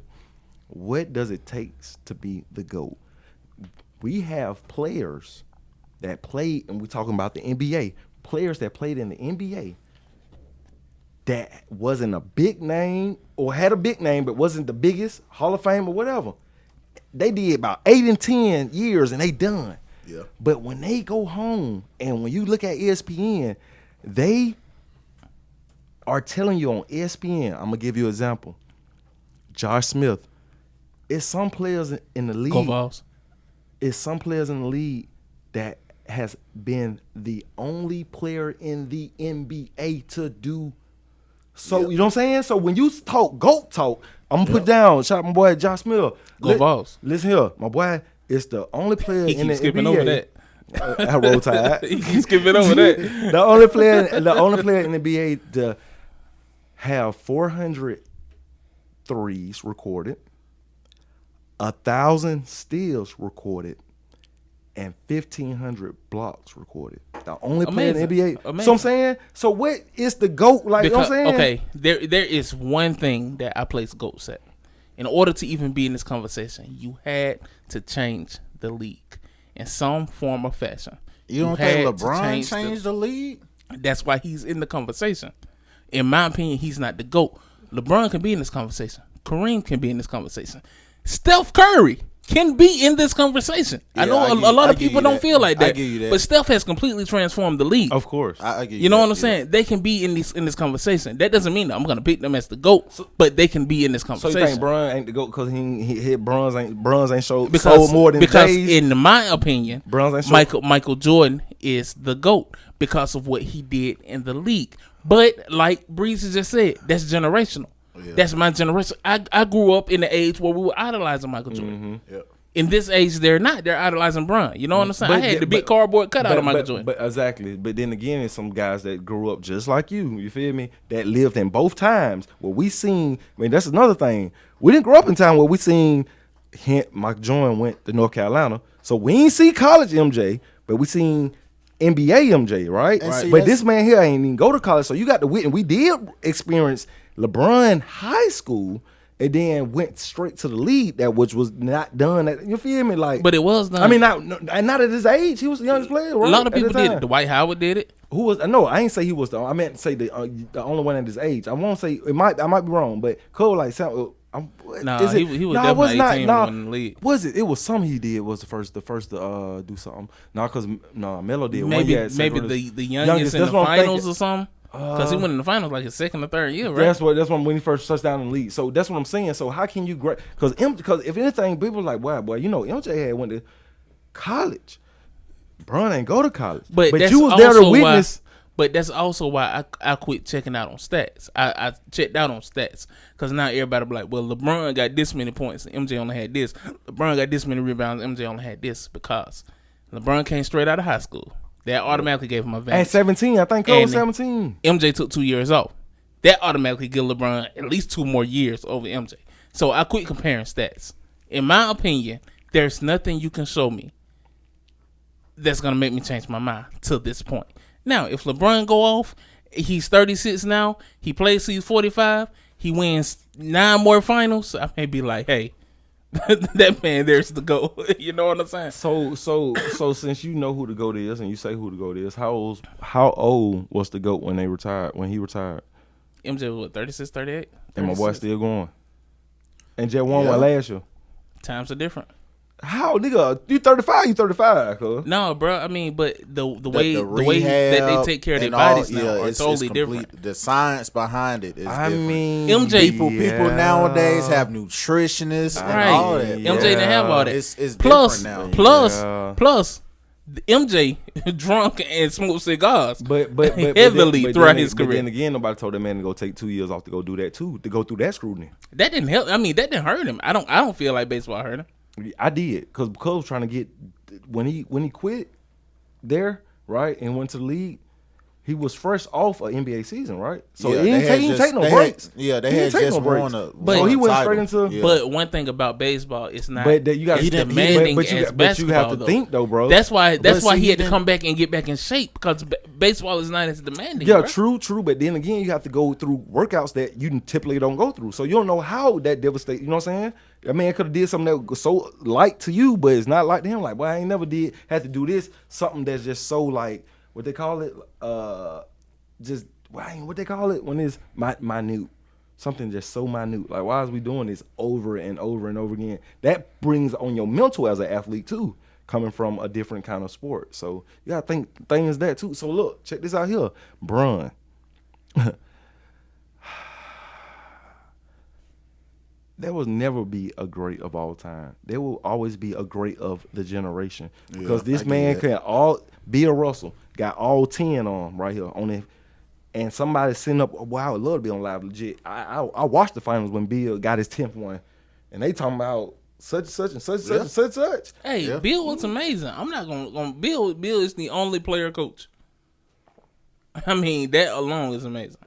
What does it take to be the GOAT? We have players that played, and we're talking about the NBA. Players that played in the NBA that wasn't a big name or had a big name but wasn't the biggest Hall of Fame or whatever. They did about 8 and 10 years and they done. Yeah. But when they go home and when you look at ESPN, they are telling you on ESPN, I'm gonna give you an example. Josh Smith. It's some players in the league. Go Vols. It's some players in the league that has been the only player in the NBA to do so. Yep. You know what I'm saying? So when you talk GOAT talk, I'm gonna put down, shout out my boy Josh Smith. Go Vols. Listen here, my boy is the only player He in the keeps skipping NBA. over that. I roll tide. He keeps skipping over that. The only player in the NBA to have 400 threes recorded, 1,000 steals recorded, and 1,500 blocks recorded. The only player in the NBA. Amazing. So I'm saying, so what is the GOAT? Like, you know what I'm saying? Okay, there is one thing that I place GOATs at. In order to even be in this conversation, you had to change the league in some form or fashion. You don't think LeBron changed the league? That's why he's in the conversation. In my opinion, he's not the GOAT. LeBron can be in this conversation. Kareem can be in this conversation. Steph Curry can be in this conversation. Yeah, I know a lot of people don't feel like that. I give you that. But Steph has completely transformed the league. Of course. I give You know that, what I'm saying? They can be in this conversation. That doesn't mean that I'm going to pick them as the GOAT, but they can be in this So conversation. you think Bron ain't the GOAT because he hit Bronze ain't sold more than because Jay's? in my opinion, Bronze ain't sold. Michael Jordan is the GOAT because of what he did in the league. But like Breezy just said, that's generational. Yeah. That's my generation. I grew up in the age where we were idolizing Michael Jordan. Mm-hmm. Yep. In this age, they're not. They're idolizing Bron. You know what I'm saying? I had the big cardboard cutout of Michael Jordan. But exactly. But then again, there's some guys that grew up just like you feel me? That lived in both times. Where we seen, I mean, that's another thing. We didn't grow up in time where we seen Michael Jordan went to North Carolina. So we ain't see college MJ, but we seen NBA MJ, right? See, but this man here ain't even go to college. So you got to witness. We did experience LeBron high school and then went straight to the league, which was not done. You feel me? Like, But it was done. I mean, not at his age. He was the youngest player. Right? A lot of At the people did time. it. Dwight Howard did it. Who was? No, I ain't say he was the. I meant to say the only one at his age. I won't say it. I might be wrong, but Cole like sound. Nah, he was definitely 18 when he went in the league. Was it? It was something he did. Was the first to do something. No, because Melo did. One year at Maybe St. the youngest in the That's what I'm finals thinking. or something. Because he went in the finals like his second or third year, right? That's when he first touched down in the league. So that's what I'm saying. So how can you because if anything, people are like, wow, boy, you know, MJ had went to college. Bron ain't go to college, but you was there to witness. But that's also why I quit checking out on stats. I checked out on stats because now everybody be like, well, LeBron got this many points, and MJ only had this. LeBron got this many rebounds, MJ only had this because LeBron came straight out of high school. That automatically gave him a advantage. At 17, I think Cole was 17. MJ took 2 years off. That automatically give LeBron at least 2 more years over MJ. So I quit comparing stats. In my opinion, there's nothing you can show me that's going to make me change my mind to this point. Now, if LeBron go off, he's 36 now, he plays till he's 45, he wins 9 more finals, I may be like, hey, that man there's the goal. You know what I'm saying? So since you know who the GOAT is and you say who the GOAT is, how old was the GOAT when he retired? MJ was what, 36, 38? 36? And my boy still going. And Jet won one last year. Times are different. How, nigga? You 35? You 35? Cuz. No, bro. I mean, but the way rehab that they take care of their and all, bodies now are totally different. The science behind it is I different. mean, MJ People nowadays have nutritionists and Right. all that. MJ didn't have all that. It's plus, different now. plus, the MJ drunk and smoked cigars. But heavily throughout his career. But then again, nobody told that man to go take 2 years off to go do that too, to go through that scrutiny. That didn't help. I mean, that didn't hurt him. I don't feel like baseball hurt him. I did because Cole was trying to get when he quit there, right, and went to the league. He was fresh off an NBA season, right? So Yeah, he they had didn't just- take no they breaks. had- yeah, they He had didn't take just no breaks. won a- But so he a went title. straight into. Yeah. But one thing about baseball, it's not But that you got as to demanding but you as got, basketball. but you have to though. think though, bro. That's why But see, he had to then- come back and get back in shape because baseball is not as demanding. Yeah, bro. true. But then again, you have to go through workouts that you typically don't go through. So you don't know how that devastates. You know what I'm saying? That man could have did something that was so light to you, but it's not like to him. Like, well, I ain't never had to do this. Something that's just so like what they call it, just what they call it when it's minute. Something just so minute. Like, why is we doing this over and over and over again? That brings on your mental as an athlete too, coming from a different kind of sport. So you gotta think things that too. So look, check this out here, Brun. There will never be a great of all time. There will always be a great of the generation because Yeah, this I man get that. can all Bill Russell got all 10 on right here on it, and somebody sitting up. Wow, I would love to be on Live Legit. I watched the finals when Bill got his 10th one, and they talking about such and such and such and such and such and such. Hey, Yeah. Bill was amazing. I'm not gonna Bill. Bill is the only player coach. I mean, that alone is amazing.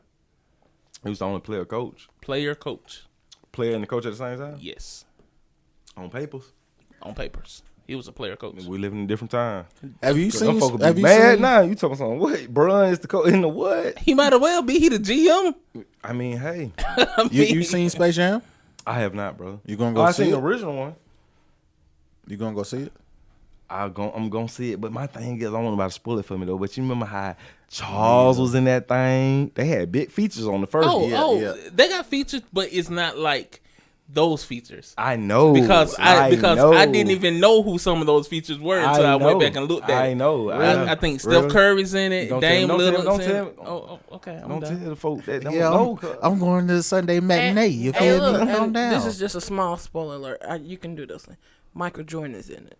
He was the only player coach, Player coach. player and the coach at the same time Yes, on papers. on papers, he was a player coach. We live in a different time. Have you Them seen? folk Have be you mad seen? now. You talking something? What? Brun is the coach in the what? He might as well be. He the GM. I mean, hey, I mean, You seen Space Jam? I have not, bro. You gonna go I see seen the it? original one. You gonna go see it? I'm gonna see it, but my thing is I don't want nobody to spoil it for me though. But you remember how Charles was in that thing? They had big features on the first. Yeah. they got features, but it's not like those features. I know Because I know. didn't even know who some of those features were until I went know. back and looked at I it. know. I think Steph Really? Curry's in it. Don't Dame tell me, Lillard's don't in tell it. me. Oh, okay. I'm Don't done. tell the folk that don't Yeah, know. I'm going to the Sunday matinee. You Hey, feel look, me? Calm and down. this is just a small spoiler alert. You can do this one. Michael Jordan is in it.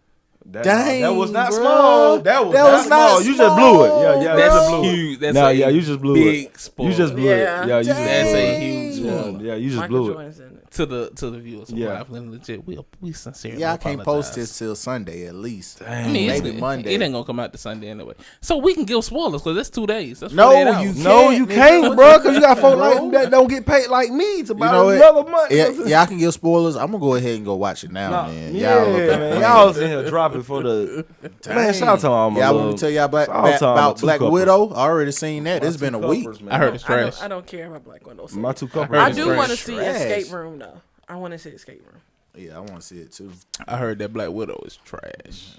That was not Dang, small. bruh. That was That not was not small. You just blew it. Yeah, you That's just blew huge. it. That's Nah, a yeah, you just blew big it. spoiler. You just blew Yeah. it. Yeah, you just That's blew a it. huge spoiler. Yeah, you just Michael blew it. Jordan's in it. To the viewers. Yeah. Yeah. Legit. We sincerely. Yeah, I can't post apologize. this till Sunday at least. I mean, Maybe it's, Monday. It ain't gonna come out to Sunday anyway. So we can give spoilers because that's 2 days. That's No, 48 hours. you No, can't, you nigga. can't, bro, because you got folk Bro. like that don't get paid like me to You buy know what? another month. Yeah, I can give spoilers. I'm gonna go ahead and go watch it now, Nah, man. yeah, Y'all, man. Y'all was in here dropping for the man. Shout out to all my Yeah, I love. want to tell y'all Shout out to all my about two Black couples. Widow. I already seen that. My It's been two a week. couples, man. I heard it's trash. I don't care about Black Widow. My two couples. heard I it's do trash. want to see Trash. Escape Room though. I want to see Escape Room. Yeah, I want to see it too. I heard that Black Widow is trash.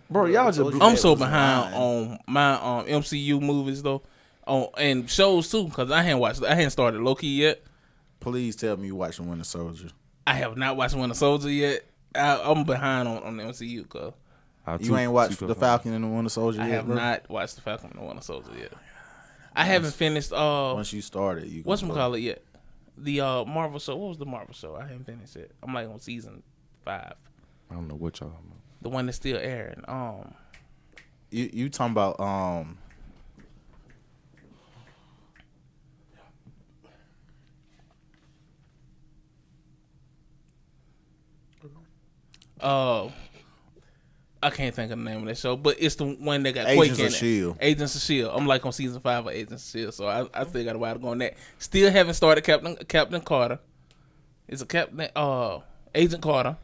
Bro, y'all just told you I'm that so was behind lying. on my MCU movies though, and shows too because I hadn't started Loki yet. Please tell me you watching Winter Soldier. I have not watched Winter Soldier yet. I'm behind on the MCU because You ain't watched the Falcon and the Winter Soldier I yet, have bro? not watched the Falcon and the Winter Soldier yet. I haven't finished Once you started, you whatchamacallit yet. The Marvel show. What was the Marvel show? I haven't finished it. I'm like on season 5. I don't know what y'all. The one that's still airing. You talking about I can't think of the name of that show, but it's the one that got Agents Quake in of it. S.H.I.E.L.D.. Agents of S.H.I.E.L.D. I'm like on season 5 of Agents of S.H.I.E.L.D., so I still got a while to go on that. Still haven't started Captain Carter. It's a Agent Carter.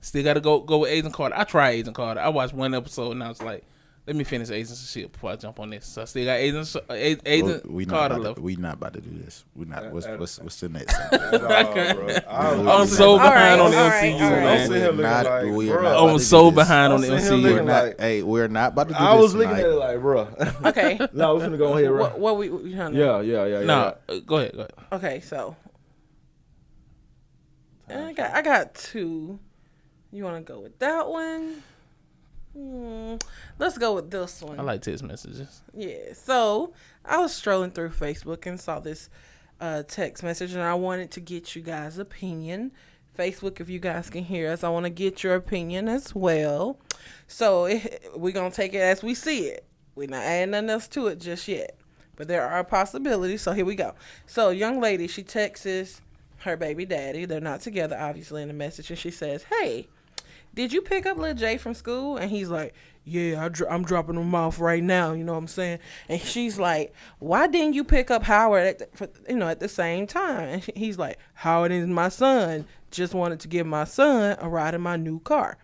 Still got to go with Agent Carter. I tried Agent Carter. I watched one episode and I was like, let me finish Agents of S.H.I.E.L.D. before I jump on this. So I still got Agent Carter left. We not about to do this. We not. What's the next? I'm so behind on the MCU, man. I'm so behind on the MCU. We're not about to do this. I was looking tonight. at it like, bro. Okay. No, we're finna go ahead, bro. What we trying to? Yeah. No, go ahead. Okay, so I got 2. You want to go with that one? Let's go with this one. I like text messages. Yeah. So I was strolling through Facebook and saw this text message, and I wanted to get you guys' opinion. Facebook, if you guys can hear us, I want to get your opinion as well. So we're gonna take it as we see it. We're not adding nothing else to it just yet, but there are possibilities. So here we go. So young lady, she texts her baby daddy. They're not together, obviously, in the message, and she says, "Hey, did you pick up Lil J from school?" And he's like, yeah, I'm dropping them off right now. You know what I'm saying? And she's like, why didn't you pick up Howard at the same time? And he's like, Howard is my son. Just wanted to give my son a ride in my new car.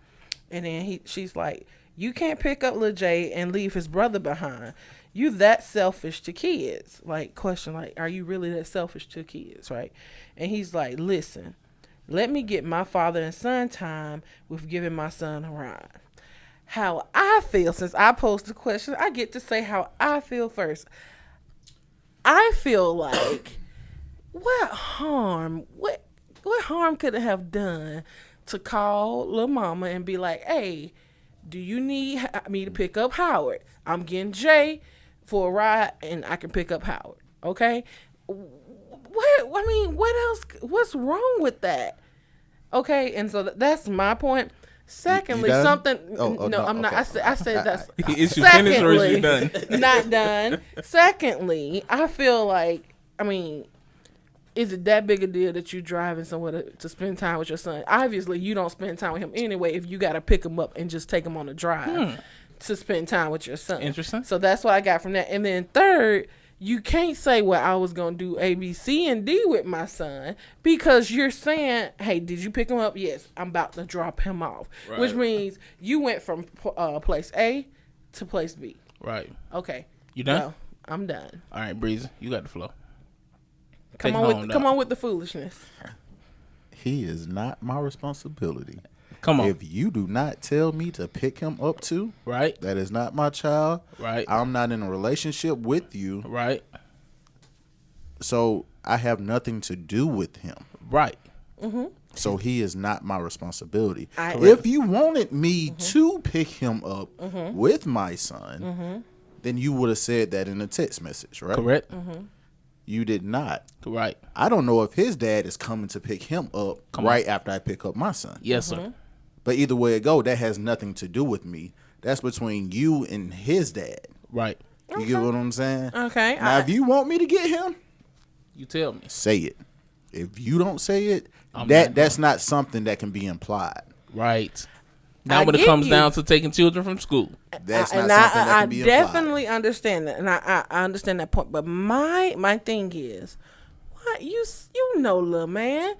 And then she's like, you can't pick up Lil J and leave his brother behind. You that selfish to kids. Like, question, like, are you really that selfish to kids, right? And he's like, listen, let me get my father and son time with giving my son a ride. How I feel, since I posed the question, I get to say how I feel first. I feel like, what harm could it have done to call Lil Mama and be like, hey, do you need me to pick up Howard? I'm getting Jay for a ride, and I can pick up Howard. Okay? What else? What's wrong with that? Okay, and so that's my point. Secondly, something. No, I'm not. I said that's. Is you finished or is you done? Not done. Secondly, I feel like, is it that big a deal that you driving somewhere to spend time with your son? Obviously, you don't spend time with him anyway if you got to pick him up and just take him on a drive to spend time with your son. Interesting. So that's what I got from that. And then third, you can't say, well, I was going to do A, B, C, and D with my son because you're saying, hey, did you pick him up? Yes, I'm about to drop him off, right. Which means you went from place A to place B. Right. Okay. You done? No, I'm done. All right, Breezy, you got the flow. Come on with the foolishness. He is not my responsibility. Come on. If you do not tell me to pick him up too, right, that is not my child. Right. I'm not in a relationship with you. Right. So I have nothing to do with him. Right. Mm-hmm. So he is not my responsibility. If you wanted me to pick him up with my son, then you would have said that in a text message, right? Correct. You did not. Right. I don't know if his dad is coming to pick him up after I pick up my son. Yes, sir. But either way it go, that has nothing to do with me. That's between you and his dad. Right. You get what I'm saying? Okay. Now, if you want me to get him, you tell me. Say it. If you don't say it, that's not something that can be implied. Right. Now, when it comes down to taking children from school, that's not something that can be implied. I definitely understand that, and I understand that point. But my thing is, what you know, little man,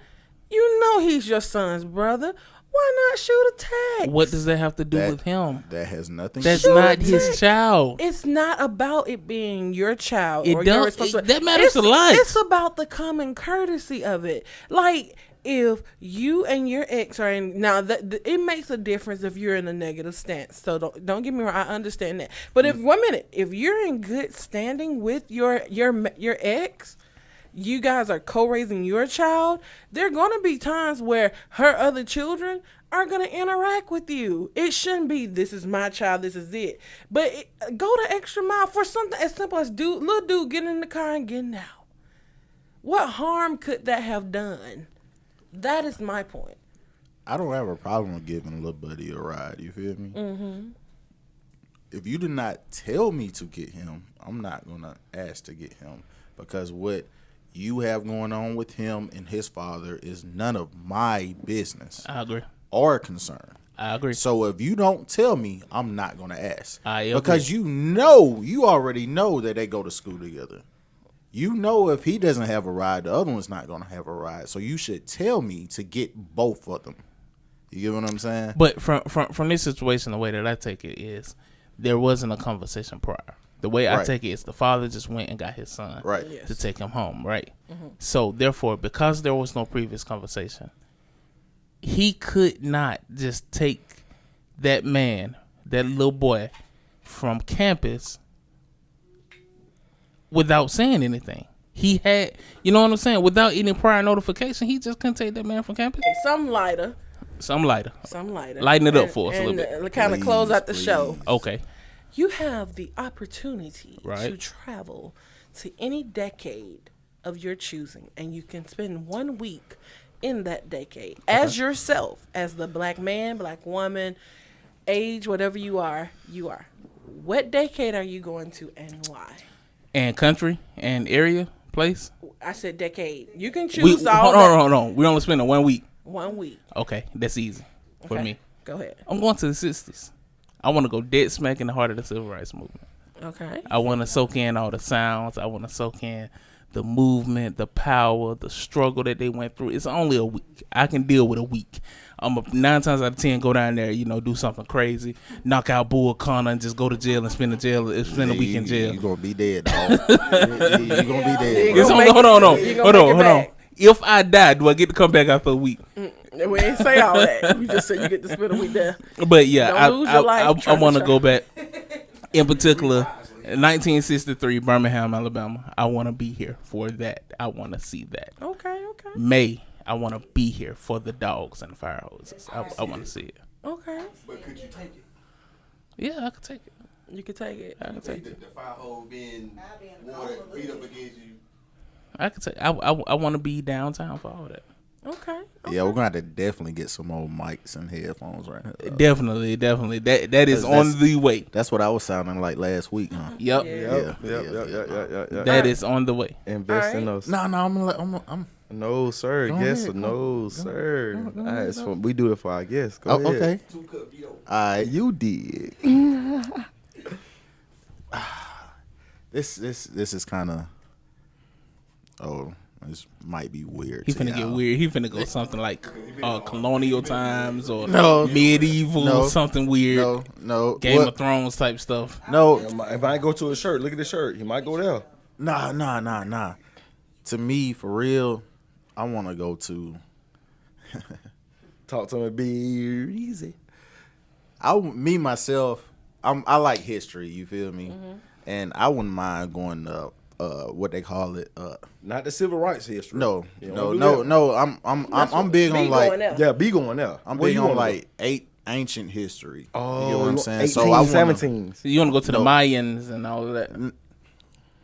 you know he's your son's brother. Why not shoot a text? What does that have to do with him? That has nothing. That's not his child. It's not about it being your child. It or don't. Your responsibility. That matters a lot. It's about the common courtesy of it. Like, if you and your ex are in now, it makes a difference if you're in a negative stance. So don't get me wrong. I understand that. But if you're in good standing with your ex, you guys are co-raising your child, there are going to be times where her other children are going to interact with you. It shouldn't be, this is my child, this is it. But go the extra mile for something as simple as little dude getting in the car and getting out. What harm could that have done? That is my point. I don't have a problem with giving a little buddy a ride. You feel me? Mm-hmm. If you do not tell me to get him, I'm not going to ask to get him. Because what you have going on with him and his father is none of my business. I agree. Or concern. I agree. So if you don't tell me, I'm not going to ask. I agree. Because you already know that they go to school together. You know if he doesn't have a ride, the other one's not going to have a ride. So you should tell me to get both of them. You get what I'm saying? But from this situation, the way that I take it is there wasn't a conversation prior. The way I take it is the father just went and got his son to take him home, right? Mm-hmm. So therefore, because there was no previous conversation, he could not just take that little boy from campus without saying anything. He had, you know what I'm saying? Without any prior notification, he just couldn't take that man from campus. Some lighter. Lighten it up for us a little bit. And kind of close out the show. Okay. You have the opportunity to travel to any decade of your choosing, and you can spend 1 week in that decade as yourself, as the black man, black woman, age, whatever you are. What decade are you going to and why? And country and area, place? I said decade. You can choose Hold on. We only spend 1 week. 1 week. Okay, that's easy for me. Go ahead. I'm going to the 60s. I want to go dead smack in the heart of the civil rights movement. Okay. I want to soak in all the sounds. I want to soak in the movement, the power, the struggle that they went through. It's only a week. I can deal with a week. I'm 9 times out of 10 go down there, do something crazy, knock out Bull Connor, and just go to jail and spend a week in jail. You gonna be dead, dog. You gonna be dead. Hold on. If I die, do I get to come back after a week? We ain't say all that. We just said you get to spend a week there. But yeah, I want to go back. In particular, 1963, Birmingham, Alabama. I want to be here for that. I want to see that. Okay. May, I want to be here for the dogs and the fire hoses. I want to see it. Okay. But could you take it? Yeah, I could take it. You can take it. I could take it. The fire hose being water beat up against you. I could take. I want to be downtown for all that. Okay. Yeah, we're gonna have to definitely get some old mics and headphones right here. Definitely. That is on the way. That's what I was sounding like last week, huh? Yep. Yep. That is on the way. Invest in those. No, I'm No, sir. Go Yes ahead. or no, sir. Go All right, ahead. so we do it for our guests. Go ahead. okay. 2 cup veto. All right. You did. This is kind of. Oh, this might be weird. He to finna get y'all. weird. He finna go something like colonial times or No. medieval, No. something weird. No. Game What? of Thrones type stuff. No. If I go to his shirt, look at the shirt. He might go there. Nah. To me, for real, I want to go to. Talk to me, Breezy. Me myself, I like history. You feel me? And I wouldn't mind going to what they call it. Not the civil rights history. No. You don't do that. No. I'm big on like. Going there. Yeah, be going there. I'm Where big you on wanna like ancient history. go? You know what I'm saying? 18, So I wanna, 17. So you want to go to the No. Mayans and all of that.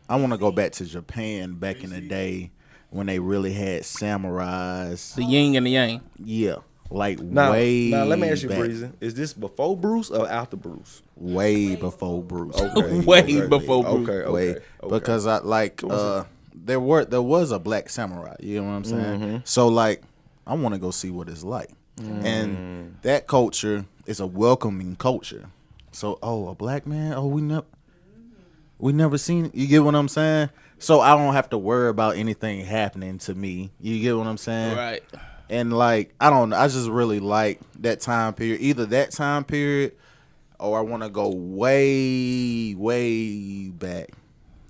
I want to go back to Japan back in the day when they really had samurais. The yin and the yang. Yeah, like Now, way. let me ask you, back, Breezy. Is this before Bruce or after Bruce? Way before Bruce. Okay. Way before Bruce. Okay. Way because I like there was a black samurai. You know what I'm saying? So like I want to go see what it's like, and that culture is a welcoming culture. So a black man. We never seen it. You get what I'm saying? So I don't have to worry about anything happening to me. You get what I'm saying? Right. And like I just really like that time period. Either that time period or I want to go way back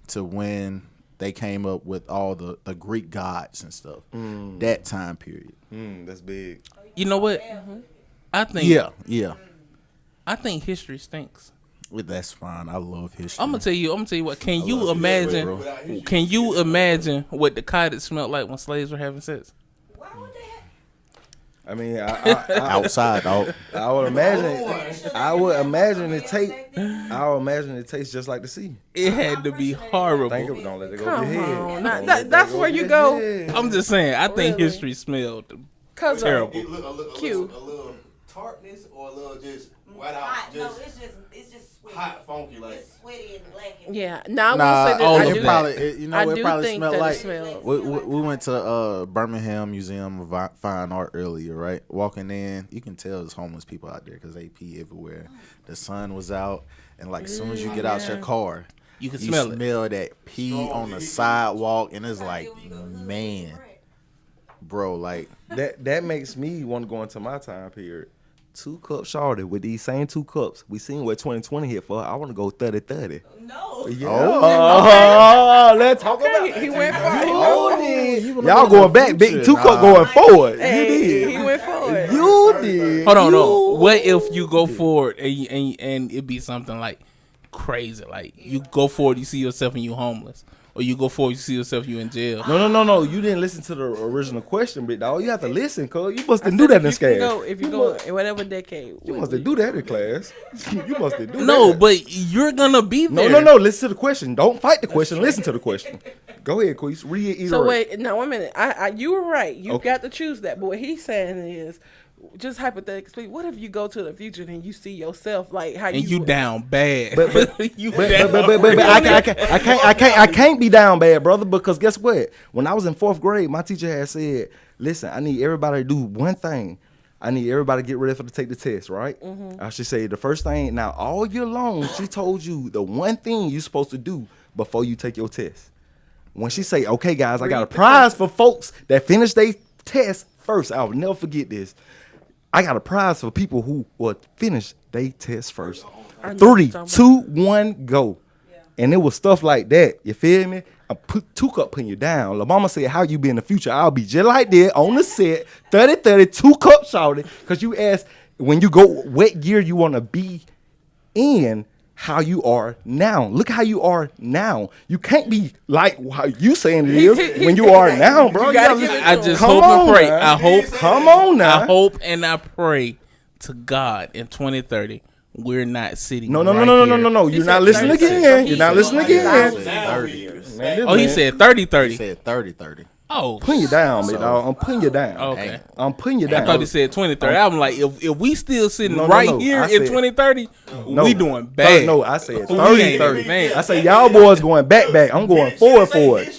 to when they came up with all the Greek gods and stuff. That time period. That's big. You know what? I think. Yeah. I think history stinks. Well, that's fine. I love history. I'm gonna tell you what. Can you love history, imagine? bro. Can you imagine what the cottage smelled like when slaves were having sex? Why would that? I mean, I outside, dog. I would imagine it tastes just like the sea. It had to be horrible. Think of it. Don't let it go Come over your head. on. Don't Now, let that's go where over you your go. head. I'm just saying. I think Really? history smelled Cause terrible. It look a little Cute. A little tartness or a little just white Hot. out, No, just it's just sweaty. hot, funky like. It's sweaty and black. And yeah. Now I Nah, will say all that of I it do. that. probably I it do probably think smelled that like it smells. we went to Birmingham Museum of Fine Art earlier, right? Walking in, you can tell there's homeless people out there because they pee everywhere. The sun was out, and like as soon as you get out your car, You can you smell it. smell that pee on the sidewalk, and it's like, man, bro, like That makes me want to go into my time period. 2 cups shorty with these same 2 cups. We seen what 2020 hit for. I want to go 30-30. no. Yeah. Oh. Let's talk about it. He went for it. Y'all going back, big 2 cup going forward. Hey, You he did. went for it. You did. Hold on, no. What if you go forward and it be something like crazy? Like you go forward, you see yourself and you homeless, or you go forward, you see yourself you in jail. No. You didn't listen to the original question, big dog. You have to listen, cuz. You must have do that in If you class. go in whatever decade. You must have do that in class. You must have do that. No, but you're gonna be there. No. Listen to the question. Don't fight the question. Listen to the question. Go ahead, Queese. Reiterate. So wait, now 1 minute. You were right. You Okay. got to choose that. But what he's saying is, just hypothetically, what if you go to the future and you see yourself like how And you down bad. But you But down I can't be down bad, brother, because guess what? When I was in 4th grade, my teacher had said, listen, I need everybody to do one thing. I need everybody to get ready to take the test, right? I should say the first thing. Now, all year long, she told you the one thing you're supposed to do before you take your test. When she say, okay, guys, I got a prize for folks that finish their test first. I'll never forget this. I got a prize for people who will finish their test first. 3, 2, 1, go. And it was stuff like that. You feel me? I put 2 cup putting you down. La mama said, how you be in the future? I'll be just like that on the set, 30, 2 cup shouted. Because you asked, when you go, what gear you want to be in, how you are now. Look how you are now. You can't be like how you saying it is when you are now, bro. I just hope and pray. I hope. Come on now. I hope and I pray to God in 2030 we're not sitting. No. He You're said not listening 36. again. You're not listening again. 30 years. Oh, he said 30. He said 30. Oh, Putting you down, man, dog. I'm putting you down. okay. I'm putting you down. I thought he said 2030. I'm like, if we still sitting No, right no. here I in said- 2030, No. we doing bad. No, I said We 30, ain't 30. man. I say y'all boys going back. I'm going forward.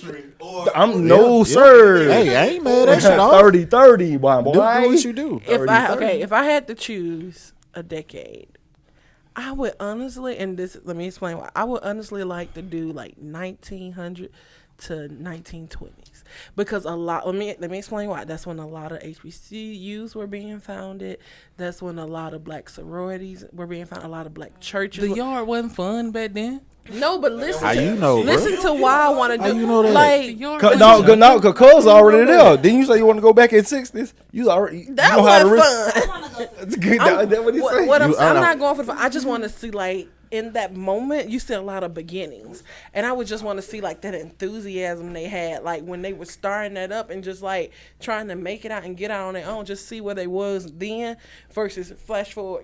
I'm no sir. Hey, I ain't mad at you, dog. 30, boy. Do what you do. If I had to choose a decade, I would honestly, and this, let me explain why. I would honestly like to do like 1900 to 1920s, because a lot. Let me explain why. That's when a lot of HBCUs were being founded. That's when a lot of black sororities were being founded. A lot of black churches. The yard wasn't fun back then. No, but listen. How you know, bro? Listen to why I want to do. How you know that? Like Yard Cause cuz already there. Didn't you say you want to go back in 60s? You already that you know how to was risk. fun. That's good. That what he say? What I'm You- saying, I'm I not don't- going for the fun. I just want to see, like, in that moment, you see a lot of beginnings, and I would just want to see like that enthusiasm they had, like when they were starting that up and just like trying to make it out and get out on their own. Just see where they was then versus flash forward,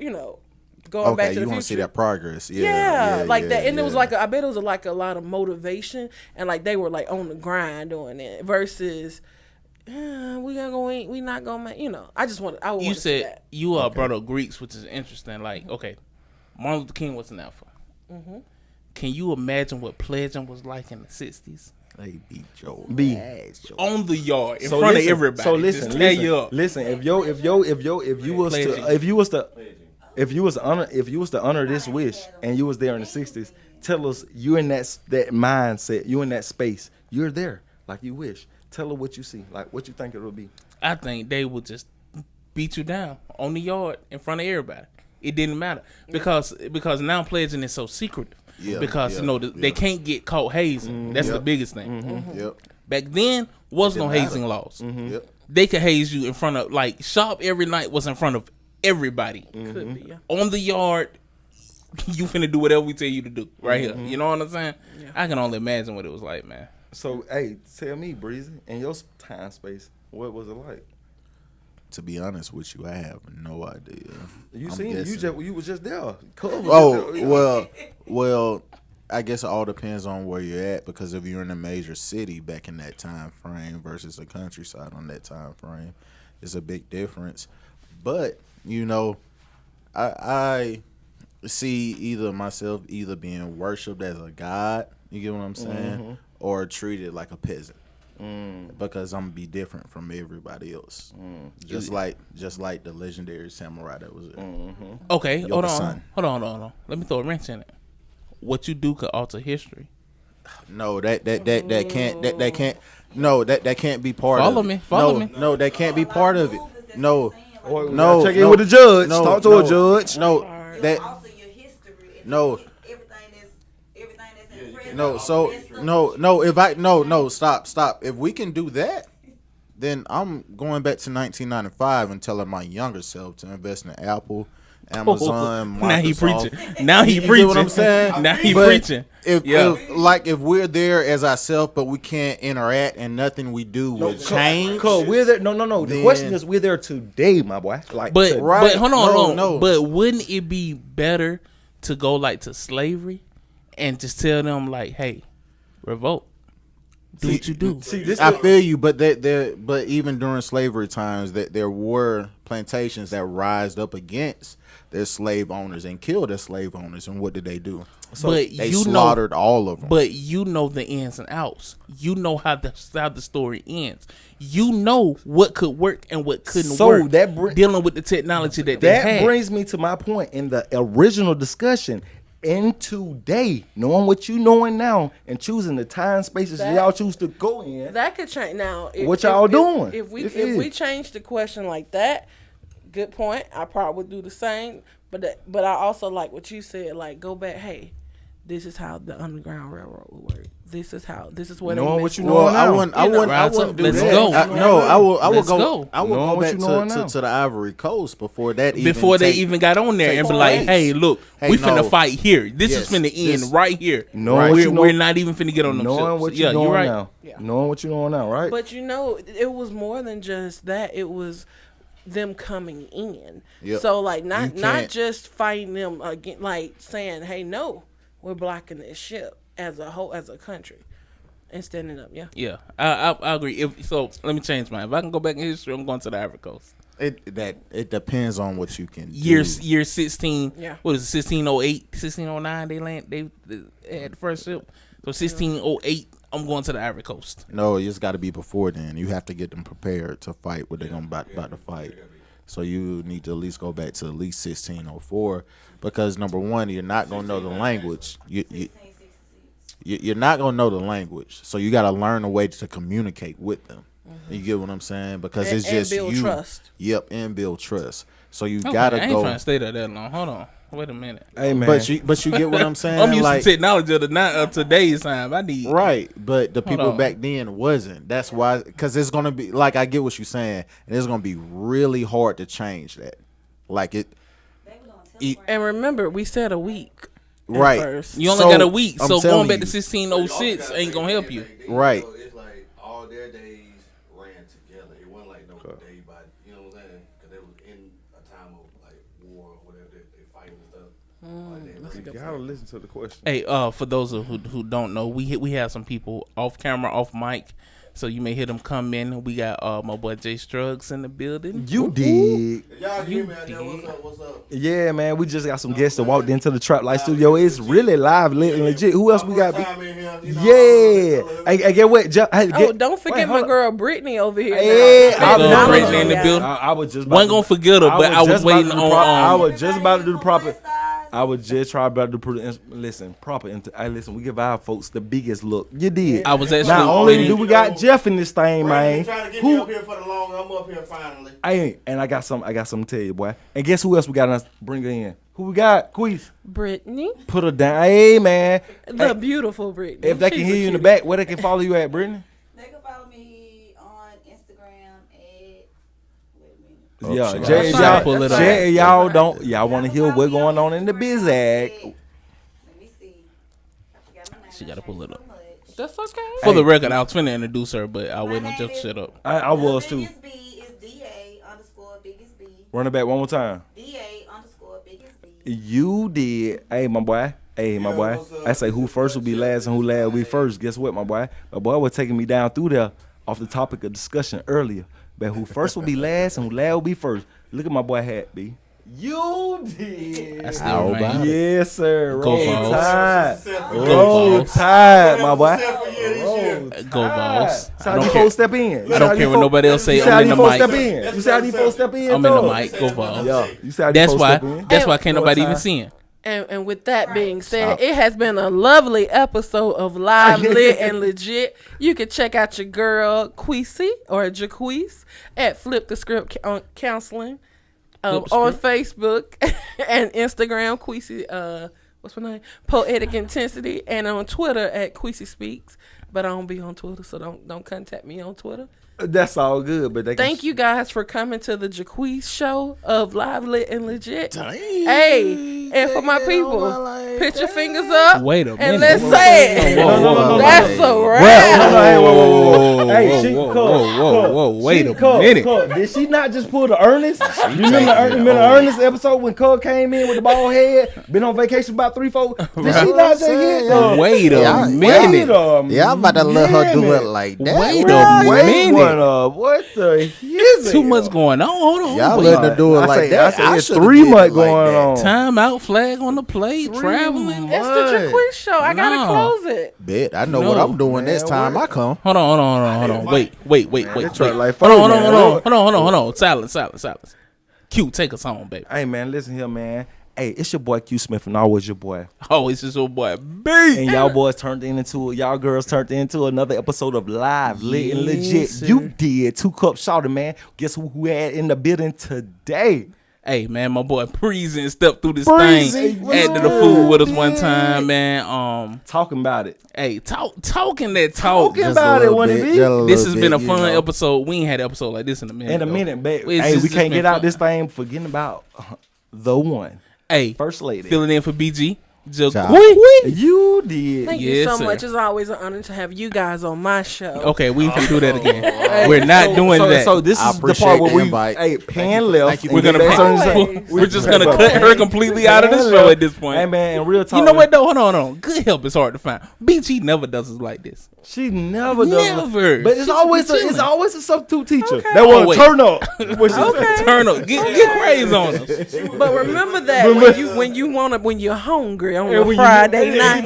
going back Okay, to you the want to see future. that progress. Yeah, like yeah, that, and it was yeah. like I bet it was like a lot of motivation, and like they were like on the grind doing it versus. We not gonna make. I just want. I would You want to see said that. you brought up Greeks, which is interesting. Like, okay, Martin Luther King was an alpha. Can you imagine what pledging was like in the 60s? They beat Joe. B. On the yard in So front listen, of everybody. So listen, Just tear you up. listen. If you was to honor this wish and you was there in the 60s, tell us you in that mindset, you in that space, you're there like you wish. Tell her what you see, like what you think it will be. I think they would just beat you down on the yard in front of everybody. It didn't matter because now pledging is so secretive. Yeah, because yeah, they can't get caught hazing. That's the biggest thing. Yep. Back then was no didn't hazing matter. laws. Yep. They could haze you in front of shop every night was in front of everybody. Could be. Yeah. On the yard, you finna do whatever we tell you to do right here. You know what I'm saying? Yeah. I can only imagine what it was like, man. So hey, tell me, Breezy, in your time space, what was it like? To be honest with you, I have no idea. You I'm seen guessing. you was just there. Well, I guess it all depends on where you're at, because if you're in a major city back in that time frame versus the countryside on that time frame, it's a big difference. But I see either myself being worshipped as a god, you get what I'm saying, or treated like a peasant. Because I'm gonna be different from everybody else, just like the legendary samurai that was there. Okay, You're hold the on. son. Hold on. Let me throw a wrench in it. What you do could alter history. No, that can't. No, that can't be part Follow of me, it. follow me. No, that can't be part of it. No, check in with the judge. Talk to a judge. No, that Also, your history. And No. everything that's in the present. no. So no. Stop. If we can do that, then I'm going back to 1995 and telling my younger self to invest in Apple, Amazon, Microsoft. Now he preaching. Now he You preaching. get what I'm saying? Now he But preaching. If we're there as ourselves, but we can't interact and nothing we do will change. Cause we're there. No. The Then- question is, we're there today, my boy. Like, But today. Right. hold on. No. But wouldn't it be better to go to slavery and just tell them hey, revolt? do what you do. See, this I feel you, but but even during slavery times, that there were plantations that rised up against their slave owners and killed their slave owners. And what did they do? But They you slaughtered know, all of them. but you know the ins and outs. You know how the story ends. You know what could work and what couldn't So work. that dealing with the technology that they That had. brings me to my point in the original discussion. In today, knowing what you knowing now and choosing the time spaces y'all choose to go in. That could change now. What y'all doing? If we It is. change the question like that, good point. I probably would do the same. But I also like what you said. Like, go back. Hey, this is how the Underground Railroad would work. This is where Knowing they what you messed know up. now. I wouldn't Right, do let's that. go. I will Let's go. go. I will Knowing go what back you knowing now. to the Ivory Coast before that. Before they even got on there and be like, place. hey, look, Hey, we finna no. fight here. This Yes, is finna end this- right here. Knowing what you know- We're not even finna get on them Knowing ships. what Yeah, you're doing you're right. now. Yeah. Knowing what you're doing now, right? But you know, it was more than just that. It was them coming in. Yep. So like You not can't- just fighting them again, like saying, "Hey, no, we're blocking this ship as a whole, as a country," and standing up. Yeah. Yeah, I agree. So let me change mine. If I can go back in history, I'm going to the Ivory Coast. It depends on what you can Year do. 16. Yeah. What is it? 1608, 1609. They had the first ship. So 1608. I'm going to the Ivory Coast. No, it's got to be before then. You have to get them prepared to fight what they're going about to fight. So you need to at least go back to at least 1604 because number one, you're not going to know the language. You're not going to know the language. So you got to learn a way to communicate with them. You get what I'm saying? Because it's And just build you. trust. Yep, and build trust. So you Okay, gotta I ain't go. trying to stay there that long. Hold on. Wait a minute. Hey man, But you get what I'm saying? I'm used like, to technology of today's time. I need right, but the people on. back then wasn't. That's why, because it's gonna be like I get what you're saying, and it's gonna be really hard to change that. Like it, And remember, we said a week. at right? first. You only So, got a week, I'm so telling going back to you. 1606 ain't gonna help you. Right. It's like all their days ran together. It wasn't like no day by, you know what I'm saying? Because they was in a time of like war or whatever. They fighting and stuff. you gotta listen to the question. Hey, for those who don't know, we have some people off camera, off mic, so you may hear them come in. We got my boy Jay Struggs in the building. You did. If y'all hear me out there, what's up? What's up? Yeah, man. We just got some guests that walked into the Trap Light Studio. It's really live, lit, and legit. Who else we got? Time in here, you know, Yeah. Hey, get what? Don't forget my girl Brittany over here. Hey, now. I'm Go not Brittany in the building. I was just Wasn't gonna forget her, but I was just about waiting to do on. I was just about to do the proper. I was just trying about to put proper. Hey, listen, we give our folks the biggest look. You did. I was actually Not only waiting. do we got Jeff in this thing, man. Brandon trying to get me up here for the long. I'm up here finally. I got something to tell you, boy. And guess who else we got? Us bring her in. Who we got? Queez. Brittany, Put her down. Hey, man. the Hey, beautiful Brittany. if they can She's hear a you in the cutie. back, where they can follow you at, Brittany? They can follow me on Instagram at. Wait a minute. Oh, Yeah, shit. Jay, That's right. Pull it up. y'all want to hear what's going on in the biz act. Let me see. I forgot my name. She gotta pull it up. So much. That's okay. For the record, I was finna introduce her, but I waited until name shut is- up. I was too. Biggest B is DA_Biggest B. Run it back one more time. DA_Biggest B. You did. Hey, my boy. Hey, my boy. what's up? I say who first will be last and who last will be first. Guess what, my boy? My boy was taking me down through there off the topic of discussion earlier. But who first will be last and who last will be first. Look at my boy hat, B. You did. That's How still about man. Yes, sir. Go Roll Vols. Tide. Go Roll Vols. Tide, my boy. Go Vols. So I how don't these care. folks step in. I don't care what nobody else say. You see how I'm in these the folks step mic. in. You see how these folks step in. I'm in the though? mic. Go Vols. Yeah. You see how these That's folks why. step in. That's why can't Roll nobody Tide. even see him. And with that being said, it has been a lovely episode of Live Lit and Legit. You can check out your girl Queasy or Jaqueese at Flip the Script Counseling Flip the on Script. Facebook and Instagram. Queasy, what's my name? Poetic Intensity, and on Twitter at Queasy Speaks. But I don't be on Twitter, so don't contact me on Twitter. That's all good, but they Thank you guys for coming to the Jaqueese show of Live Lit and Legit. Hey, and for my people. Put your fingers up. Wait a minute. And let's say it. No. That's a wrap. Hey, she wait a minute. Did she not just pull the Ernest? You remember the Ernest episode when Cub came in with the bald head, been on vacation about 3-4? Did she not just hit? Wait a minute. Yeah, I'm about to let her do it like that. Wait a minute. What the hell? Too much going on. Hold on. Y'all Wait. letting her do it like that. I said should've 3 did it months like going that. on. Time out, flag on the plate, traveling. It's the Jaquez show. I gotta No. close it. Bet I know what I'm doing next time I come. Hold on. Wait. try like Hold Fergie, on. Silence. Q, take us home, baby. Hey man, listen here, man. Hey, it's your boy Q Smith, and always your boy. Oh, it's just your boy B. And y'all boys y'all girls turned into another episode of Live, Lit, and Legit. sir. You did 2 Cup Shouted, man. Guess who had in the building today? Hey, man, my boy Breezy stepped through this Breezy, thing. what's Added the good, food with us one man? time, man. Talking about it. Hey, talking that talk. Talking about it, when it be. This has been a fun episode. We ain't had an episode like this in a minute. In a though. minute, babe. It's Hey, just we can't been get out fun. this thing forgetting about the one. Hey, First lady. filling in for BG. You did. Thank you Yes, so sir. much. It's always an honor to have you guys on my show. Okay, we can do that again. We're not doing that. So this I is the part appreciate where the we invite. pan left. Thank you. we're gonna Always. we're just gonna cut her completely out of the show at this point. Hey man, in real talk. You know what though? Hold on. Good help is hard to find. BG never does us like this. She never does. Never. But it's She's always chilling. it's always a substitute teacher Okay. that want Oh, to wait. turn up. What she Okay. say? Turn up. Get praise on us. But remember that when you're hungry on a Friday night,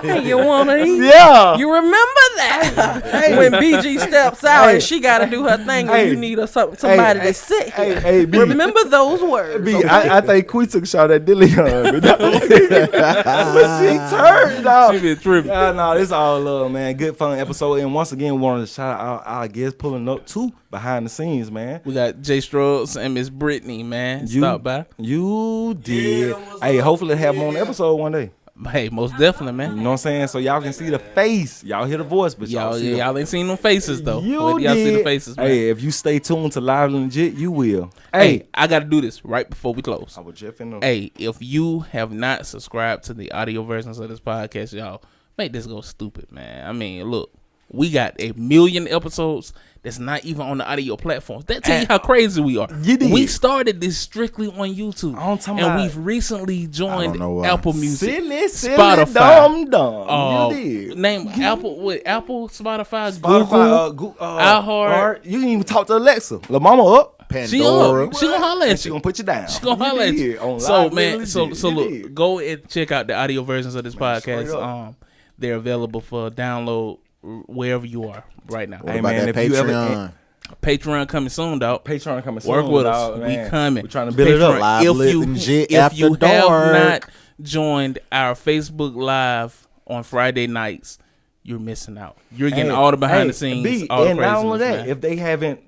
and you wanna eat. Yeah. You remember that when BG steps out and she got to do her thing, and you need somebody that's sick. Hey, B. Remember those words. B, okay? I think Queen took a shot at Dillion. But she turned off. She been tripping. No, it's all love, man. Good fun episode. And once again, we wanted to shout out our guests pulling up too behind the scenes, man. We got Jay Struggs and Miss Brittany, man. Stop by. You did. Hey, hopefully have them on the episode one day. Hey, most definitely, You man. know what I'm saying? So y'all can see the face. Y'all hear the voice, but y'all see Y'all ain't seen them faces though. You Wait till y'all see the did. faces, man. Hey, if you stay tuned to Live and Legit, you will. Hey, I gotta do this right before we close. I was just finna. Hey, if you have not subscribed to the audio versions of this podcast, y'all, make this go stupid, man. I mean, look, we got 1 million episodes that's not even on the audio platforms. That tell you how crazy we are. You did. We started this strictly on YouTube, I'm talking and about- we've recently joined know why. Apple Music, Silly, Spotify. dumb. You did. Name Apple, Spotify, Spotify, Google. iHeart. You can even talk to Alexa. La mama up. She Pandora. up. She gonna holler And at she you. gonna put you down. She gonna holler at did. you. On So Live man, Legit. so You look, did. go and check out the audio versions of this straight podcast. up. They're available for download wherever you are right now. What Hey, about man, that if you ever- Patreon? Patreon coming soon, dog. Patreon coming soon. Work with us. dog, man. We coming. We're trying to build it up. Live, If lit, you and legit if after you have dark. not joined our Facebook Live on Friday nights, you're missing out. You're getting all the behind the scenes. B, all the and not only craziness, that, man. if they haven't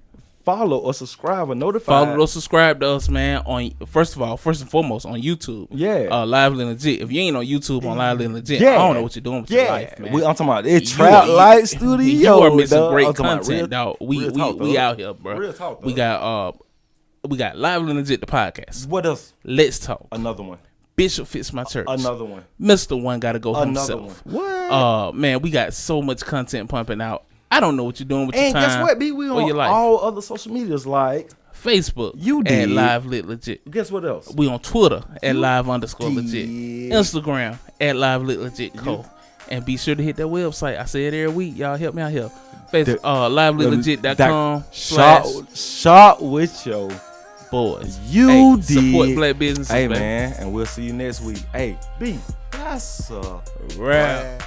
followed or subscribed or notified, Follow or subscribe to us, man. On first and foremost on YouTube. Yeah. Lively and Legit. If you ain't on YouTube on Lively and Legit, Yeah. I don't know what you're doing with your life, man. I'm talking about it. You Trap are- Light Studio. You are missing dog. great I'm talking about content, real- dog. We real talk, we dog. out here, bro. Real talk, we dog. got Lively and Legit the podcast. What else? Let's talk. Another one. Bishop Fits My Church. Another one. Mr. One gotta go Another himself. one. Man, we got so much content pumping out. I don't know what you're doing with your And time. guess what, B? We or your on life. all other social medias like. Facebook. You at did. LiveLitLegit. Guess what else? We on Twitter at live_legit. did. Instagram at LiveLitLegit Co. And be sure to hit that website. I say it every week. Y'all help me out here. Facebook, LiveLitLegit.com Shop with your boys. You Hey, did. Support black businesses. Hey baby. man, and we'll see you next week. Hey, B, that's Rap.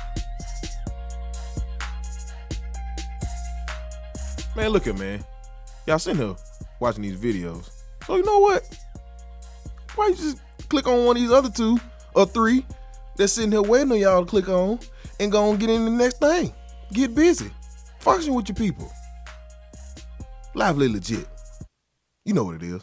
Man, look at man. Y'all sitting here watching these videos. So you know what? Why you just click on one of these other 2 or 3 that's sitting here waiting on y'all to click on and go and get in the next thing. Get busy. Function with your people. Lively Legit. You know what it is.